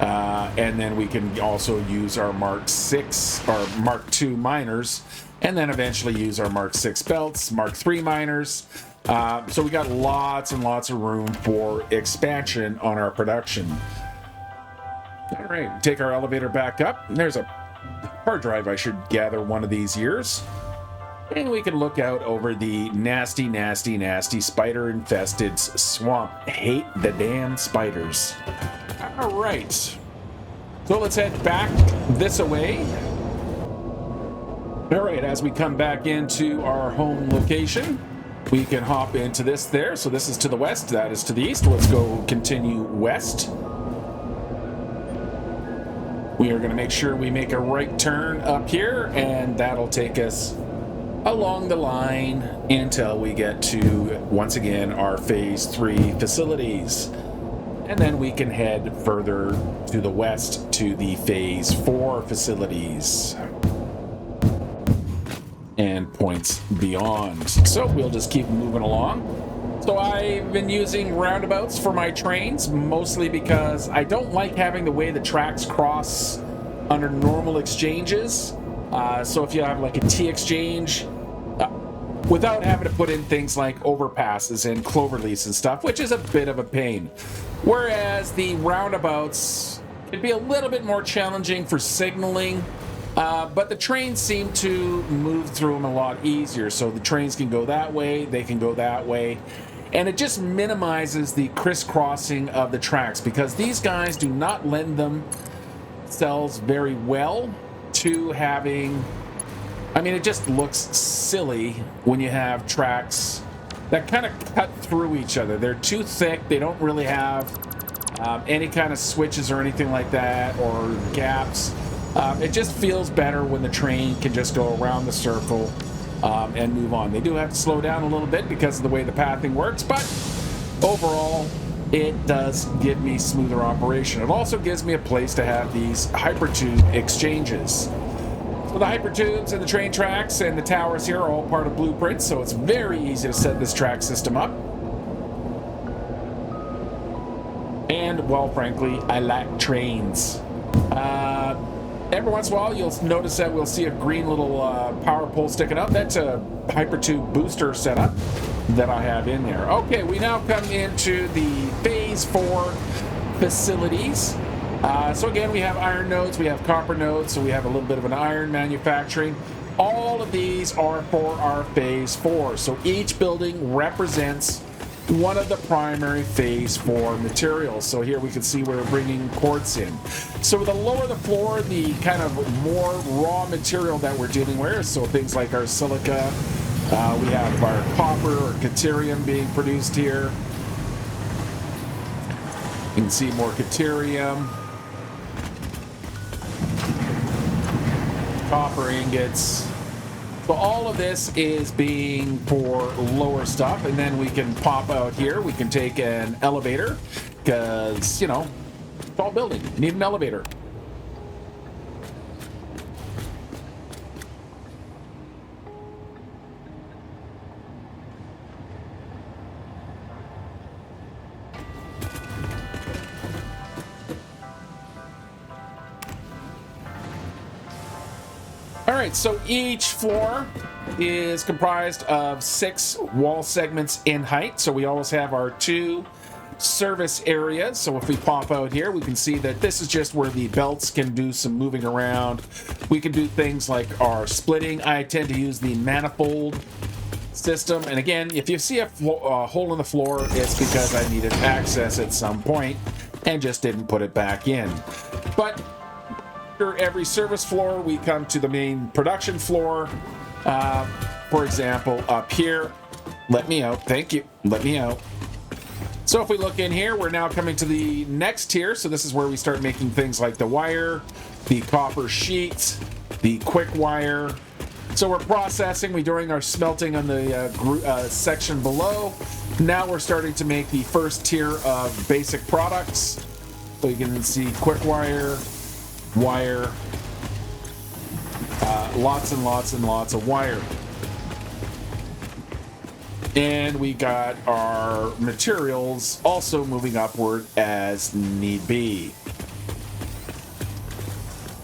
And then we can also use our Mark VI or Mark II miners, and then eventually use our Mark VI belts, Mark III miners. So we got lots and lots of room for expansion on our production. All right, take our elevator back up. There's a hard drive I should gather one of these years. And we can look out over the nasty, nasty, nasty spider-infested swamp. Hate the damn spiders. All right. So let's head back this way. All right, as we come back into our home location, we can hop into this there. So this is to the west, that is to the east. Let's go continue west. We are going to make sure we make a right turn up here, and that'll take us along the line until we get to, once again, our Phase 3 facilities. And then we can head further to the west to the Phase 4 facilities and points beyond. So we'll just keep moving along. So I've been using roundabouts for my trains, mostly because I don't like having the way the tracks cross under normal exchanges. So if you have like a T exchange, without having to put in things like overpasses and cloverleafs and stuff, which is a bit of a pain. Whereas the roundabouts can be a little bit more challenging for signaling, but the trains seem to move through them a lot easier. So the trains can go that way, they can go that way, and it just minimizes the crisscrossing of the tracks, because these guys do not lend themselves very well to having... I mean, it just looks silly when you have tracks that kind of cut through each other. They're too thick. They don't really have any kind of switches or anything like that, or gaps. It just feels better when the train can just go around the circle and move on. They do have to slow down a little bit because of the way the pathing works, but overall, it does give me smoother operation. It also gives me a place to have these hypertube exchanges. So the hypertubes and the train tracks and the towers here are all part of blueprints, so it's very easy to set this track system up. And, well, frankly, I like trains. Every once in a while, you'll notice that we'll see a green little power pole sticking up. That's a hypertube booster setup that I have in there. Okay, we now come into the Phase 4 facilities. So again, we have iron nodes, we have copper nodes, so we have a little bit of an iron manufacturing. All of these are for our Phase 4. So each building represents one of the primary Phase 4 materials. So here we can see we're bringing quartz in. So the lower the floor, the kind of more raw material that we're dealing with, so things like our silica, we have our copper or caterium being produced here. You can see more caterium. Copper ingots. So all of this is being for lower stuff, and then we can pop out here. We can take an elevator because, you know, tall building, you need an elevator. All right, so each floor is comprised of 6 wall segments in height. So we always have our 2 service areas. So if we pop out here, we can see that this is just where the belts can do some moving around. We can do things like our splitting. I tend to use the manifold system. And again, if you see a hole in the floor, it's because I needed access at some point and just didn't put it back in. But after every service floor, we come to the main production floor. For example, up here, let me out, thank you, let me out. So if we look in here, we're now coming to the next tier. So this is where we start making things like the wire, the copper sheet, the quick wire. So we're processing, we're doing our smelting on the section below. Now we're starting to make the first tier of basic products. So you can see quick wire, wire, lots and lots and lots of wire. And we got our materials also moving upward as need be.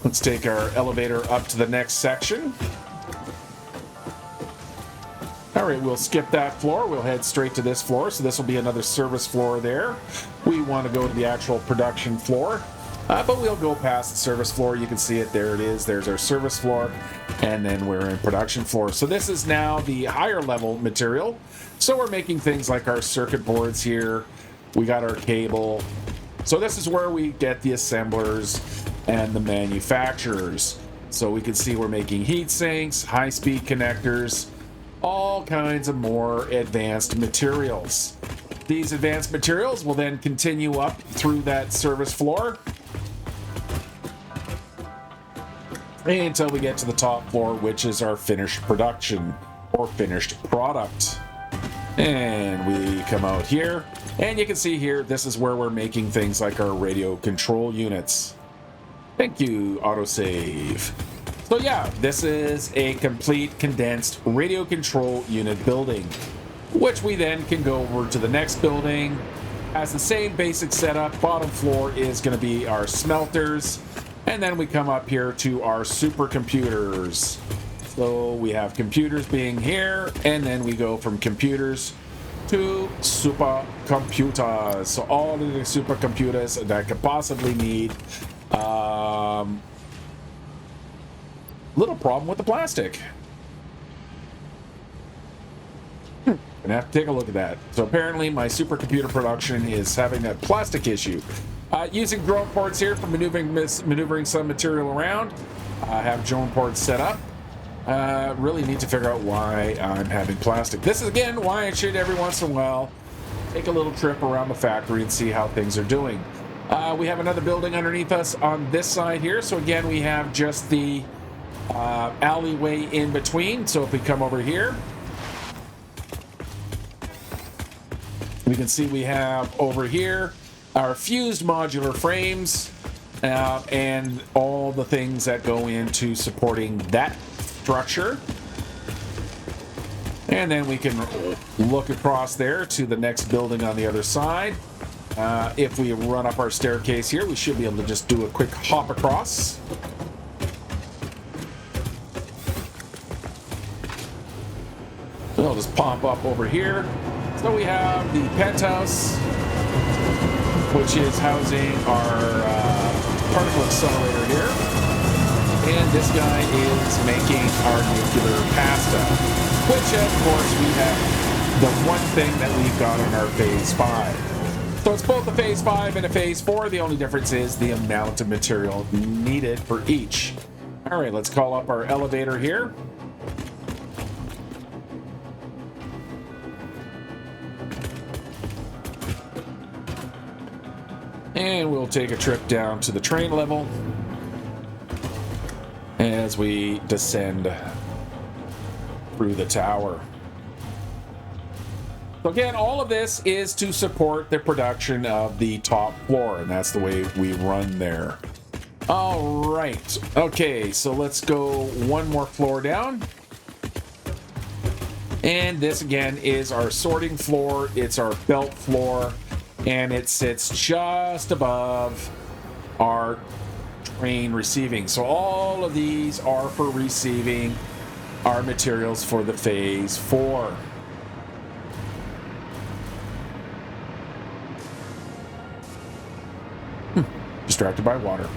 Let's take our elevator up to the next section. All right, we'll skip that floor. We'll head straight to this floor. So this will be another service floor there. We want to go to the actual production floor. But we'll go past the service floor. You can see it. There it is. There's our service floor. And then we're in production floor. So this is now the higher level material. So we're making things like our circuit boards here. We got our cable. So this is where we get the assemblers and the manufacturers. So we can see we're making heat sinks, high-speed connectors, all kinds of more advanced materials. These advanced materials will then continue up through that service floor until we get to the top floor, which is our finished production or finished product. And we come out here, and you can see here, this is where we're making things like our radio control units. Thank you, autosave. So yeah, this is a complete condensed radio control unit building, which we then can go over to the next building. Has the same basic setup. Bottom floor is going to be our smelters, and then we come up here to our supercomputers. So we have computers being here, and then we go from computers to supercomputers. So all of the supercomputers that could possibly need. Little problem with the plastic. Gonna have to take a look at that. So apparently my supercomputer production is having a plastic issue. Using drone ports here for maneuvering some material around. I have drone ports set up. Really need to figure out why I'm having plastic. This is again why I should every once in a while take a little trip around the factory and see how things are doing. We have another building underneath us on this side here. So again, we have just the alleyway in between. So if we come over here, we can see we have over here our fused modular frames and all the things that go into supporting that structure. And then we can look across there to the next building on the other side. If we run up our staircase here, we should be able to just do a quick hop across. So I'll just pop up over here. So we have the penthouse, which is housing our particle accelerator here. And this guy is making our nuclear pasta, which of course we have the one thing that we've got in our phase 5. So it's both a phase 5 and a phase 4. The only difference is the amount of material needed for each. All right, let's call up our elevator here. And we'll take a trip down to the train level as we descend through the tower. So again, all of this is to support the production of the top floor, and that's the way we run there. All right. Okay, so let's go one more floor down. And this again is our sorting floor. It's our belt floor. And it sits just above our train receiving. So all of these are for receiving our materials for the phase 4. Distracted by water.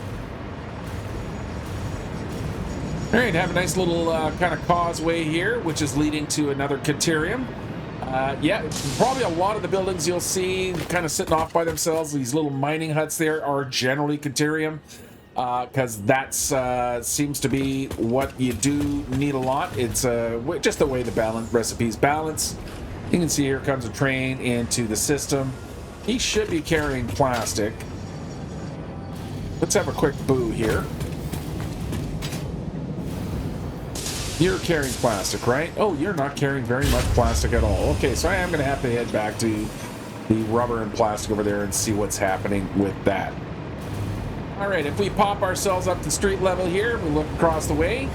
All right, have a nice little kind of causeway here, which is leading to another caterium. Yeah, probably a lot of the buildings you'll see kind of sitting off by themselves. These little mining huts there are generally caterium, because that's seems to be what you do need a lot. It's just the way the recipes balance. You can see here comes a train into the system. He should be carrying plastic. Let's have a quick boo here. You're carrying plastic, right? Oh, you're not carrying very much plastic at all. Okay, so I am going to have to head back to the rubber and plastic over there and see what's happening with that. All right, if we pop ourselves up to street level here, we look across the way.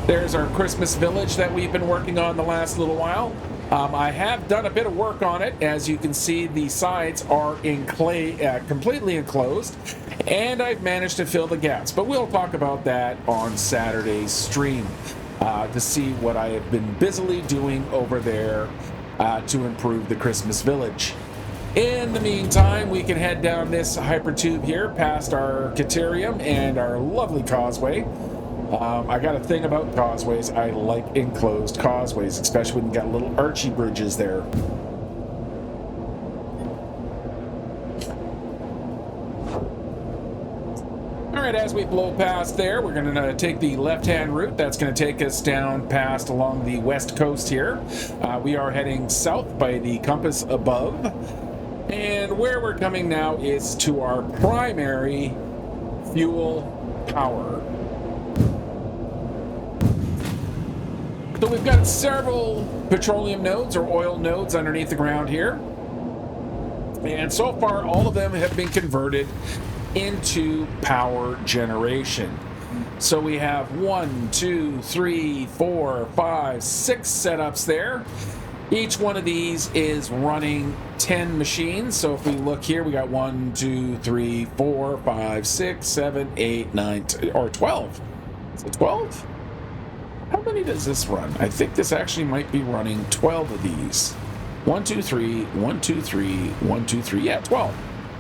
There's our Christmas village that we've been working on the last little while. I have done a bit of work on it. As you can see, the sides are completely enclosed, and I've managed to fill the gaps. But we'll talk about that on Saturday's stream to see what I have been busily doing over there to improve the Christmas village. In the meantime, we can head down this hypertube here past our caterium and our lovely causeway. I got a thing about causeways. I like enclosed causeways, especially when you got little archy bridges there. All right, right, as we blow past there, we're going to take the left-hand route. That's going to take us down past along the west coast here. We are heading south by the compass above. And where we're coming now is to our primary fuel power. So we've got several petroleum nodes or oil nodes underneath the ground here. And so far, all of them have been converted into power generation. So we have 1, 2, 3, 4, 5, 6 setups there. Each one of these is running 10 machines. So if we look here, we got 1, 2, 3, 4, 5, 6, 7, 8, 9, or 12. Is it 12? How many does this run? I think this actually might be running 12 of these. 1, 2, 3, 1, 2, 3, 1, 2, 3. Yeah, 12.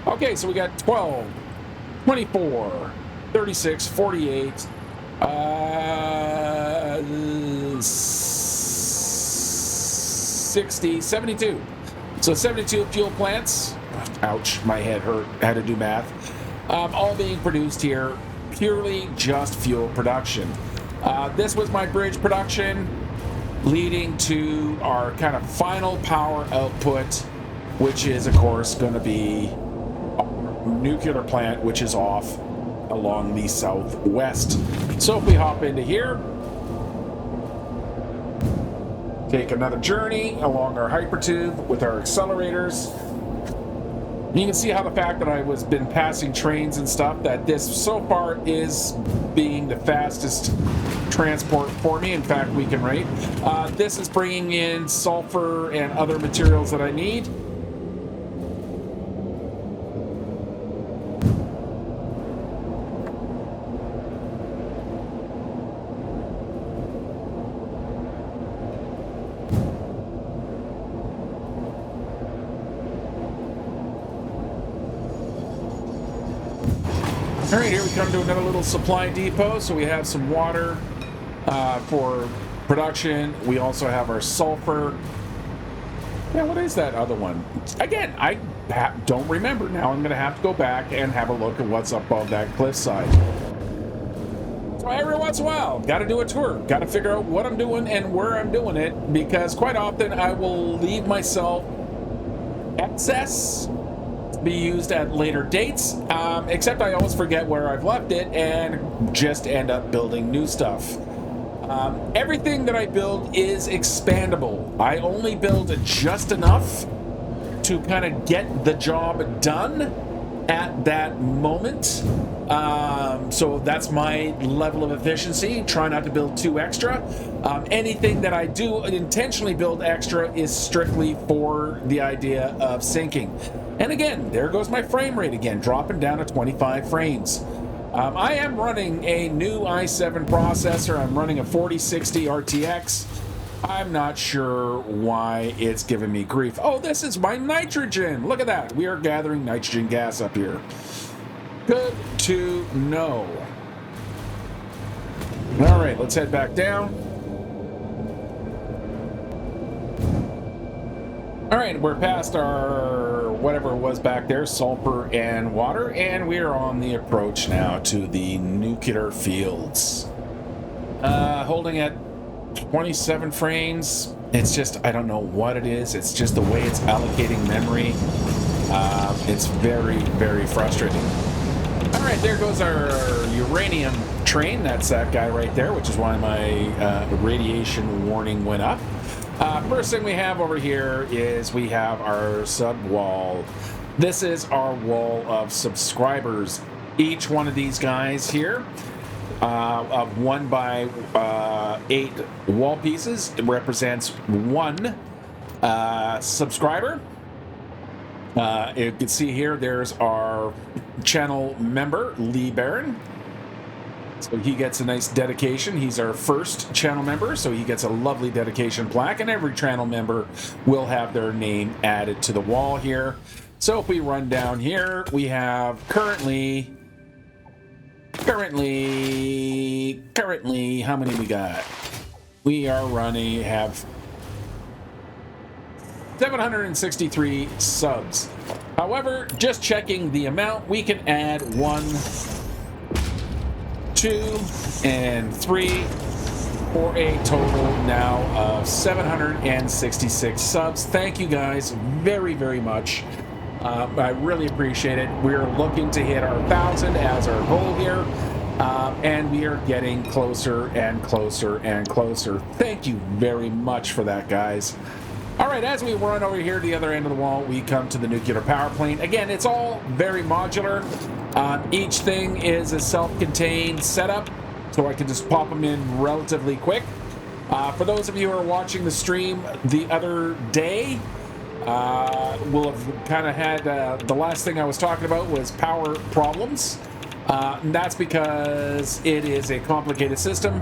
Okay, so we got 12, 24, 36, 48, 60, 72. So 72 fuel plants. Ouch, my head hurt. Had to do math. All being produced here, purely just fuel production. This was my bridge production, leading to our kind of final power output, which is, of course, going to be our nuclear plant, which is off along the southwest. So if we hop into here, take another journey along our hypertube with our accelerators. You can see how the fact that I was been passing trains and stuff, that this so far is being the fastest transport for me. In fact, we can rate. This is bringing in sulfur and other materials that I need. All right, here we come to another little supply depot. So we have some water for production. We also have our sulfur. Yeah, what is that other one? Again, I don't remember. Now I'm going to have to go back and have a look at what's up above that cliffside. So every once in a while, got to do a tour. Got to figure out what I'm doing and where I'm doing it, because quite often I will leave myself excess be used at later dates, except I always forget where I've left it and just end up building new stuff. Everything that I build is expandable. I only build just enough to kind of get the job done at that moment. So that's my level of efficiency. Try not to build too extra. Anything that I do intentionally build extra is strictly for the idea of syncing. And again, there goes my frame rate again, dropping down to 25 frames. I am running a new i7 processor. I'm running a 4060 RTX. I'm not sure why it's giving me grief. Oh, this is my nitrogen. Look at that. We are gathering nitrogen gas up here. Good to know. All right, let's head back down. All right, we're past our whatever it was back there, sulfur and water, and we are on the approach now to the nuclear fields. Holding at 27 frames. It's just, I don't know what it is. It's just the way it's allocating memory. It's very, very frustrating. All right, there goes our uranium train. That's that guy right there, which is why my radiation warning went up. First thing we have over here is we have our sub wall. This is our wall of subscribers. Each one of these guys here, of 1 by 8 wall pieces, it represents one subscriber. You can see here, there's our channel member, Lee Barron. So he gets a nice dedication. He's our first channel member, so he gets a lovely dedication plaque, and every channel member will have their name added to the wall here. So if we run down here, we have currently, how many we got? We are running, have 763 subs. However, just checking the amount, we can add one 2 and 3 for a total now of 766 subs. Thank you guys very, very much. I really appreciate it. We're looking to hit our 1,000 as our goal here, and we are getting closer and closer and closer. Thank you very much for that, guys. All right, as we run over here to the other end of the wall, we come to the nuclear power plant. Again, it's all very modular. Each thing is a self-contained setup, so I can just pop them in relatively quick. For those of you who are watching the stream the other day, we'll have kind of had the last thing I was talking about was power problems. And that's because it is a complicated system.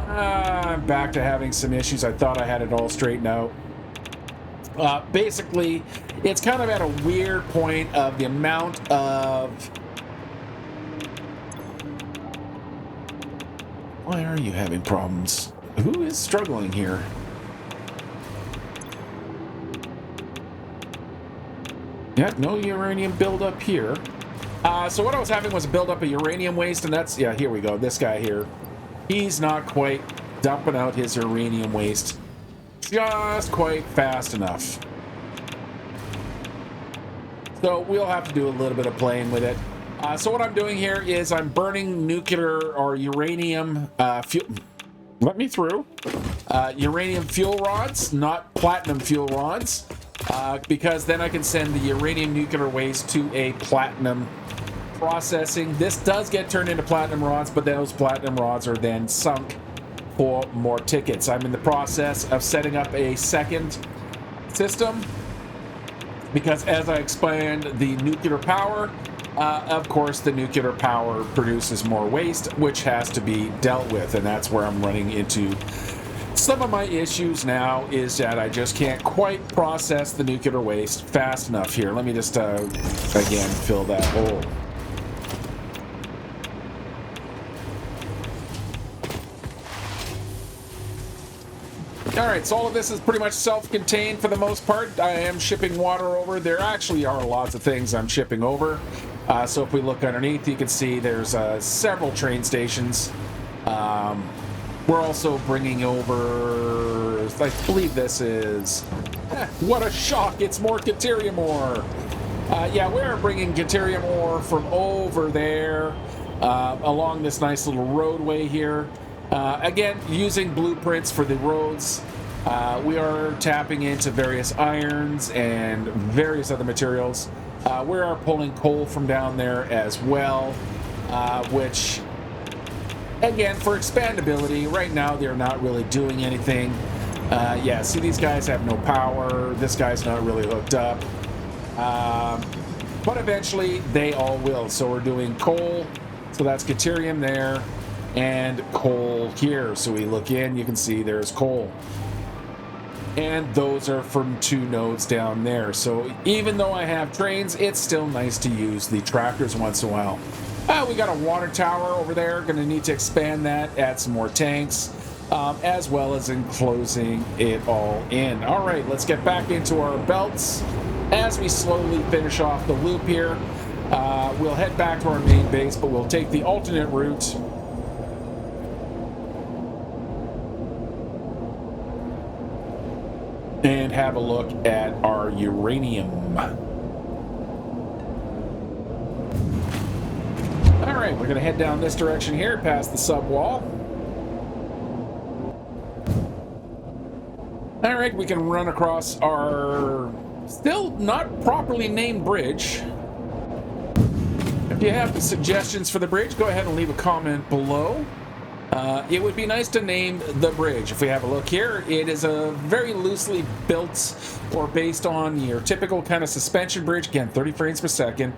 I'm back to having some issues. I thought I had it all straightened out. Basically, it's kind of at a weird point of the amount of... Why are you having problems? Who is struggling here? Yeah, no uranium buildup here. So what I was having was a buildup of uranium waste, and that's... Yeah, here we go. This guy here. He's not quite dumping out his uranium waste just quite fast enough. So we'll have to do a little bit of playing with it. So what I'm doing here is I'm burning nuclear or uranium fuel. Let me through. Uranium fuel rods, not platinum fuel rods, because then I can send the uranium nuclear waste to a platinum processing. This does get turned into platinum rods, but those platinum rods are then sunk for more tickets. I'm in the process of setting up a second system because as I expand the nuclear power, of course the nuclear power produces more waste, which has to be dealt with, and that's where I'm running into some of my issues now, is that I just can't quite process the nuclear waste fast enough here. Let me just again fill that hole. Alright, so all of this is pretty much self-contained for the most part. I am shipping water over. There actually are lots of things I'm shipping over. So if we look underneath, you can see there's several train stations. We're also bringing over, I believe this is, what a shock, it's more Caterium ore. Yeah, we're bringing Caterium ore from over there along this nice little roadway here. Again, using blueprints for the roads. We are tapping into various irons and various other materials. We are pulling coal from down there as well, which, again, for expandability, right now they're not really doing anything. Yeah, see, these guys have no power. This guy's not really hooked up. But eventually they all will. So we're doing coal. So that's Caterium there. And coal here. So we look in, you can see there's coal. And those are from 2 nodes down there. So even though I have trains, it's still nice to use the tractors once in a while. We got a water tower over there. Going to need to expand that, add some more tanks, as well as enclosing it all in. All right, let's get back into our belts as we slowly finish off the loop here. We'll head back to our main base, but we'll take the alternate route and have a look at our uranium. All right, we're gonna head down this direction here, past the sub wall. All right, we can run across our still not properly named bridge. If you have suggestions for the bridge, go ahead and leave a comment below. It would be nice to name the bridge. If we have a look here, it is a very loosely built or based on your typical kind of suspension bridge. Again, 30 frames per second.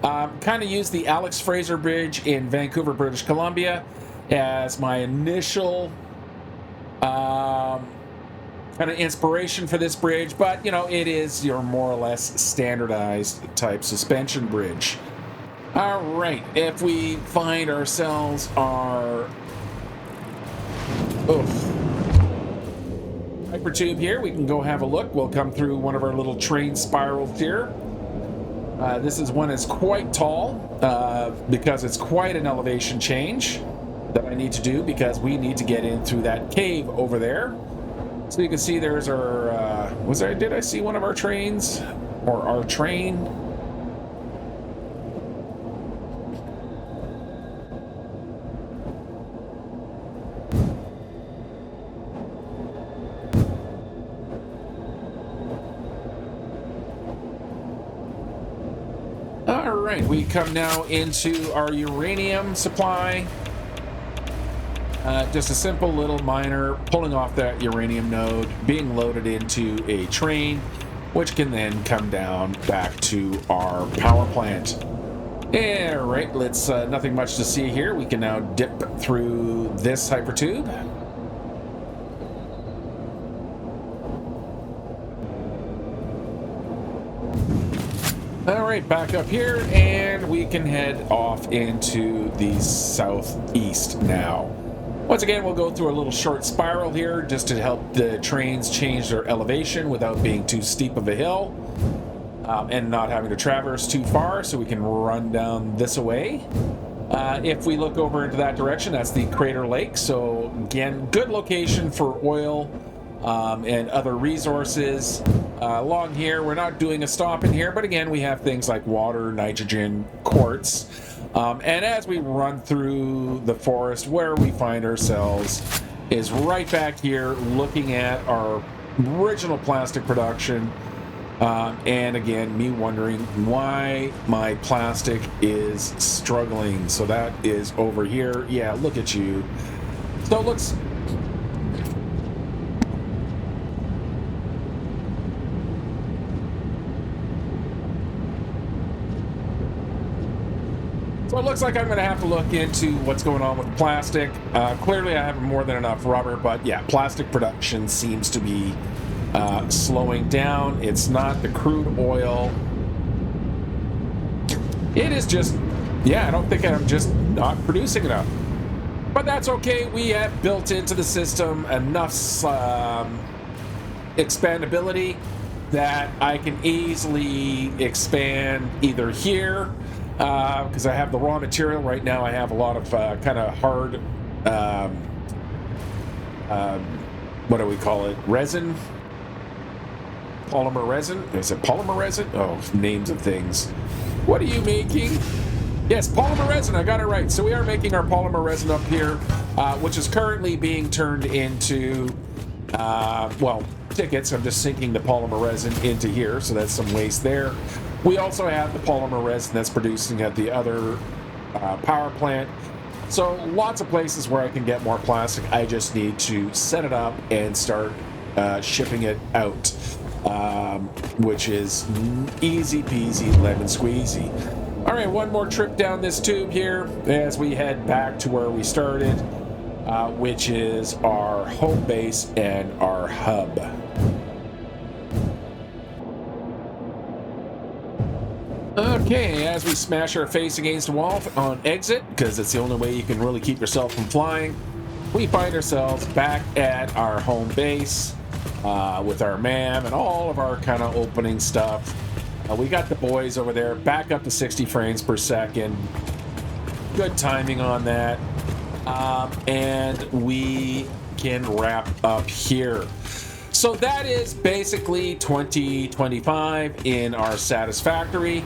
Kind of used the Alex Fraser Bridge in Vancouver, British Columbia as my initial kind of inspiration for this bridge. But, you know, it is your more or less standardized type suspension bridge. All right, if we find ourselves our hypertube here, we can go have a look. We'll come through one of our little train spirals here. This is one that's quite tall because it's quite an elevation change. that I need to do because we need to get in through that cave over there. So you can see there's our, did I see one of our trains? Or our train? All right, we come now into our uranium supply. Just a simple little miner pulling off that uranium node, being loaded into a train, which can then come down back to our power plant. All right, let's, nothing much to see here. We can now dip through this hypertube. All right, back up here, and we can head off into the southeast now. Once again, we'll go through a little short spiral here just to help the trains change their elevation without being too steep of a hill, and not having to traverse too far, so we can run down this way. If we look over into that direction, that's the Crater Lake. So again, good location for oil and other resources. Along here, we're not doing a stop in here, but again, we have things like water, nitrogen, quartz. And as we run through the forest, where we find ourselves is right back here looking at our original plastic production. And again, me wondering why my plastic is struggling. So that is over here. Yeah, look at you. So it looks... So it looks like I'm going to have to look into what's going on with plastic. Clearly, I have more than enough rubber, but yeah, plastic production seems to be slowing down. It's not the crude oil. It is just, yeah, I don't think I'm just not producing enough. But that's okay. We have built into the system enough expandability that I can easily expand either here, because I have the raw material right now. I have a lot of kind of hard, what do we call it? Resin? Polymer resin? Is it polymer resin? Oh, names of things. What are you making? Yes, polymer resin. I got it right. So we are making our polymer resin up here, which is currently being turned into, well, tickets. I'm just sinking the polymer resin into here, so that's some waste there. We also have the polymer resin that's producing at the other power plant. So lots of places where I can get more plastic. I just need to set it up and start shipping it out, which is easy peasy lemon squeezy. All right, one more trip down this tube here as we head back to where we started, which is our home base and our hub. Okay, as we smash our face against the wall on exit, because it's the only way you can really keep yourself from flying, we find ourselves back at our home base with our MAM and all of our kind of opening stuff. We got the boys over there back up to 60 frames per second. Good timing on that. And we can wrap up here. So that is basically 2025 in our Satisfactory.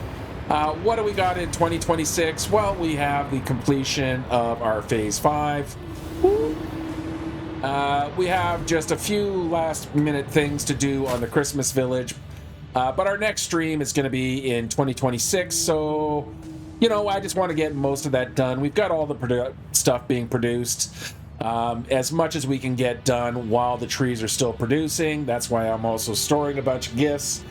What do we got in 2026? Well, we have the completion of our Phase 5. We have just a few last minute things to do on the Christmas Village. But our next stream is going to be in 2026. So, you know, I just want to get most of that done. We've got all the stuff being produced. As much as we can get done while the trees are still producing. That's why I'm also storing a bunch of gifts.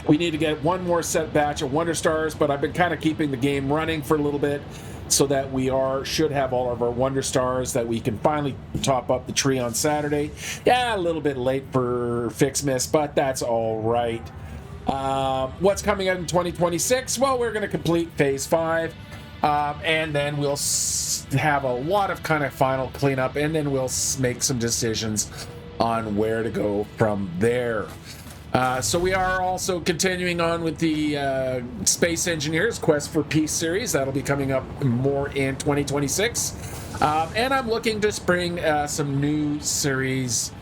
We need to get one more set batch of Wonder Stars, but I've been kind of keeping the game running for a little bit so that we should have all of our Wonder Stars that we can finally top up the tree on Saturday. Yeah, a little bit late for Fixmas, but that's all right. What's coming out in 2026? Well, we're going to complete Phase 5. And then we'll have a lot of kind of final cleanup, and then we'll make some decisions on where to go from there. So we are also continuing on with the Space Engineers Quest for Peace series. That'll be coming up more in 2026. And I'm looking to bring some new series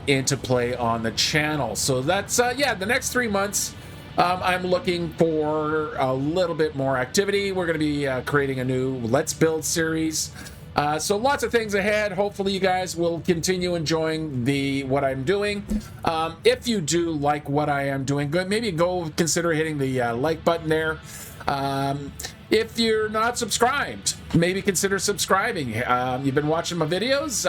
into play on the channel. So that's, the next 3 months, I'm looking for a little bit more activity. We're going to be creating a new Let's Build series. So lots of things ahead. Hopefully you guys will continue enjoying what I'm doing. If you do like what I am doing, maybe go consider hitting the like button there. If you're not subscribed, maybe consider subscribing. You've been watching my videos,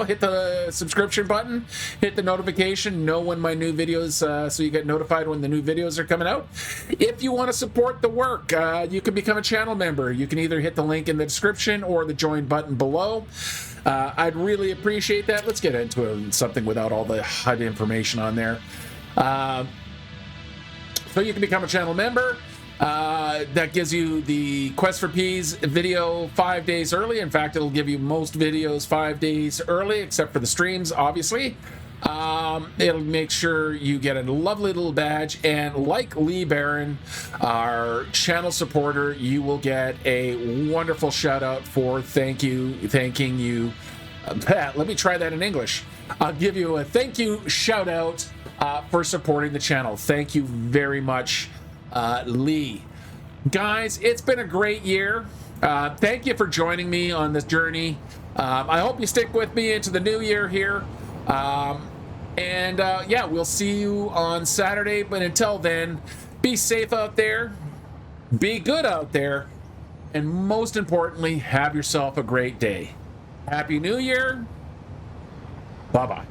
hit the subscription button, hit the notification, know when my new videos, so you get notified when the new videos are coming out. If you want to support the work, you can become a channel member. You can either hit the link in the description or the join button below. I'd really appreciate that. Let's get into something without all the HUD information on there. So you can become a channel member. That gives you the Quest for Peas video 5 days early. In fact, it'll give you most videos 5 days early, except for the streams, obviously. It'll make sure you get a lovely little badge, and like Lee Barron, our channel supporter, you will get a wonderful shout out for thanking you. Let me try that in English. I'll give you a thank you shout out for supporting the channel. Thank you very much, Lee. Guys, it's been a great year. Thank you for joining me on this journey. I hope you stick with me into the new year here. We'll see you on Saturday. But until then, be safe out there, be good out there, and most importantly, have yourself a great day. Happy New Year. Bye-bye.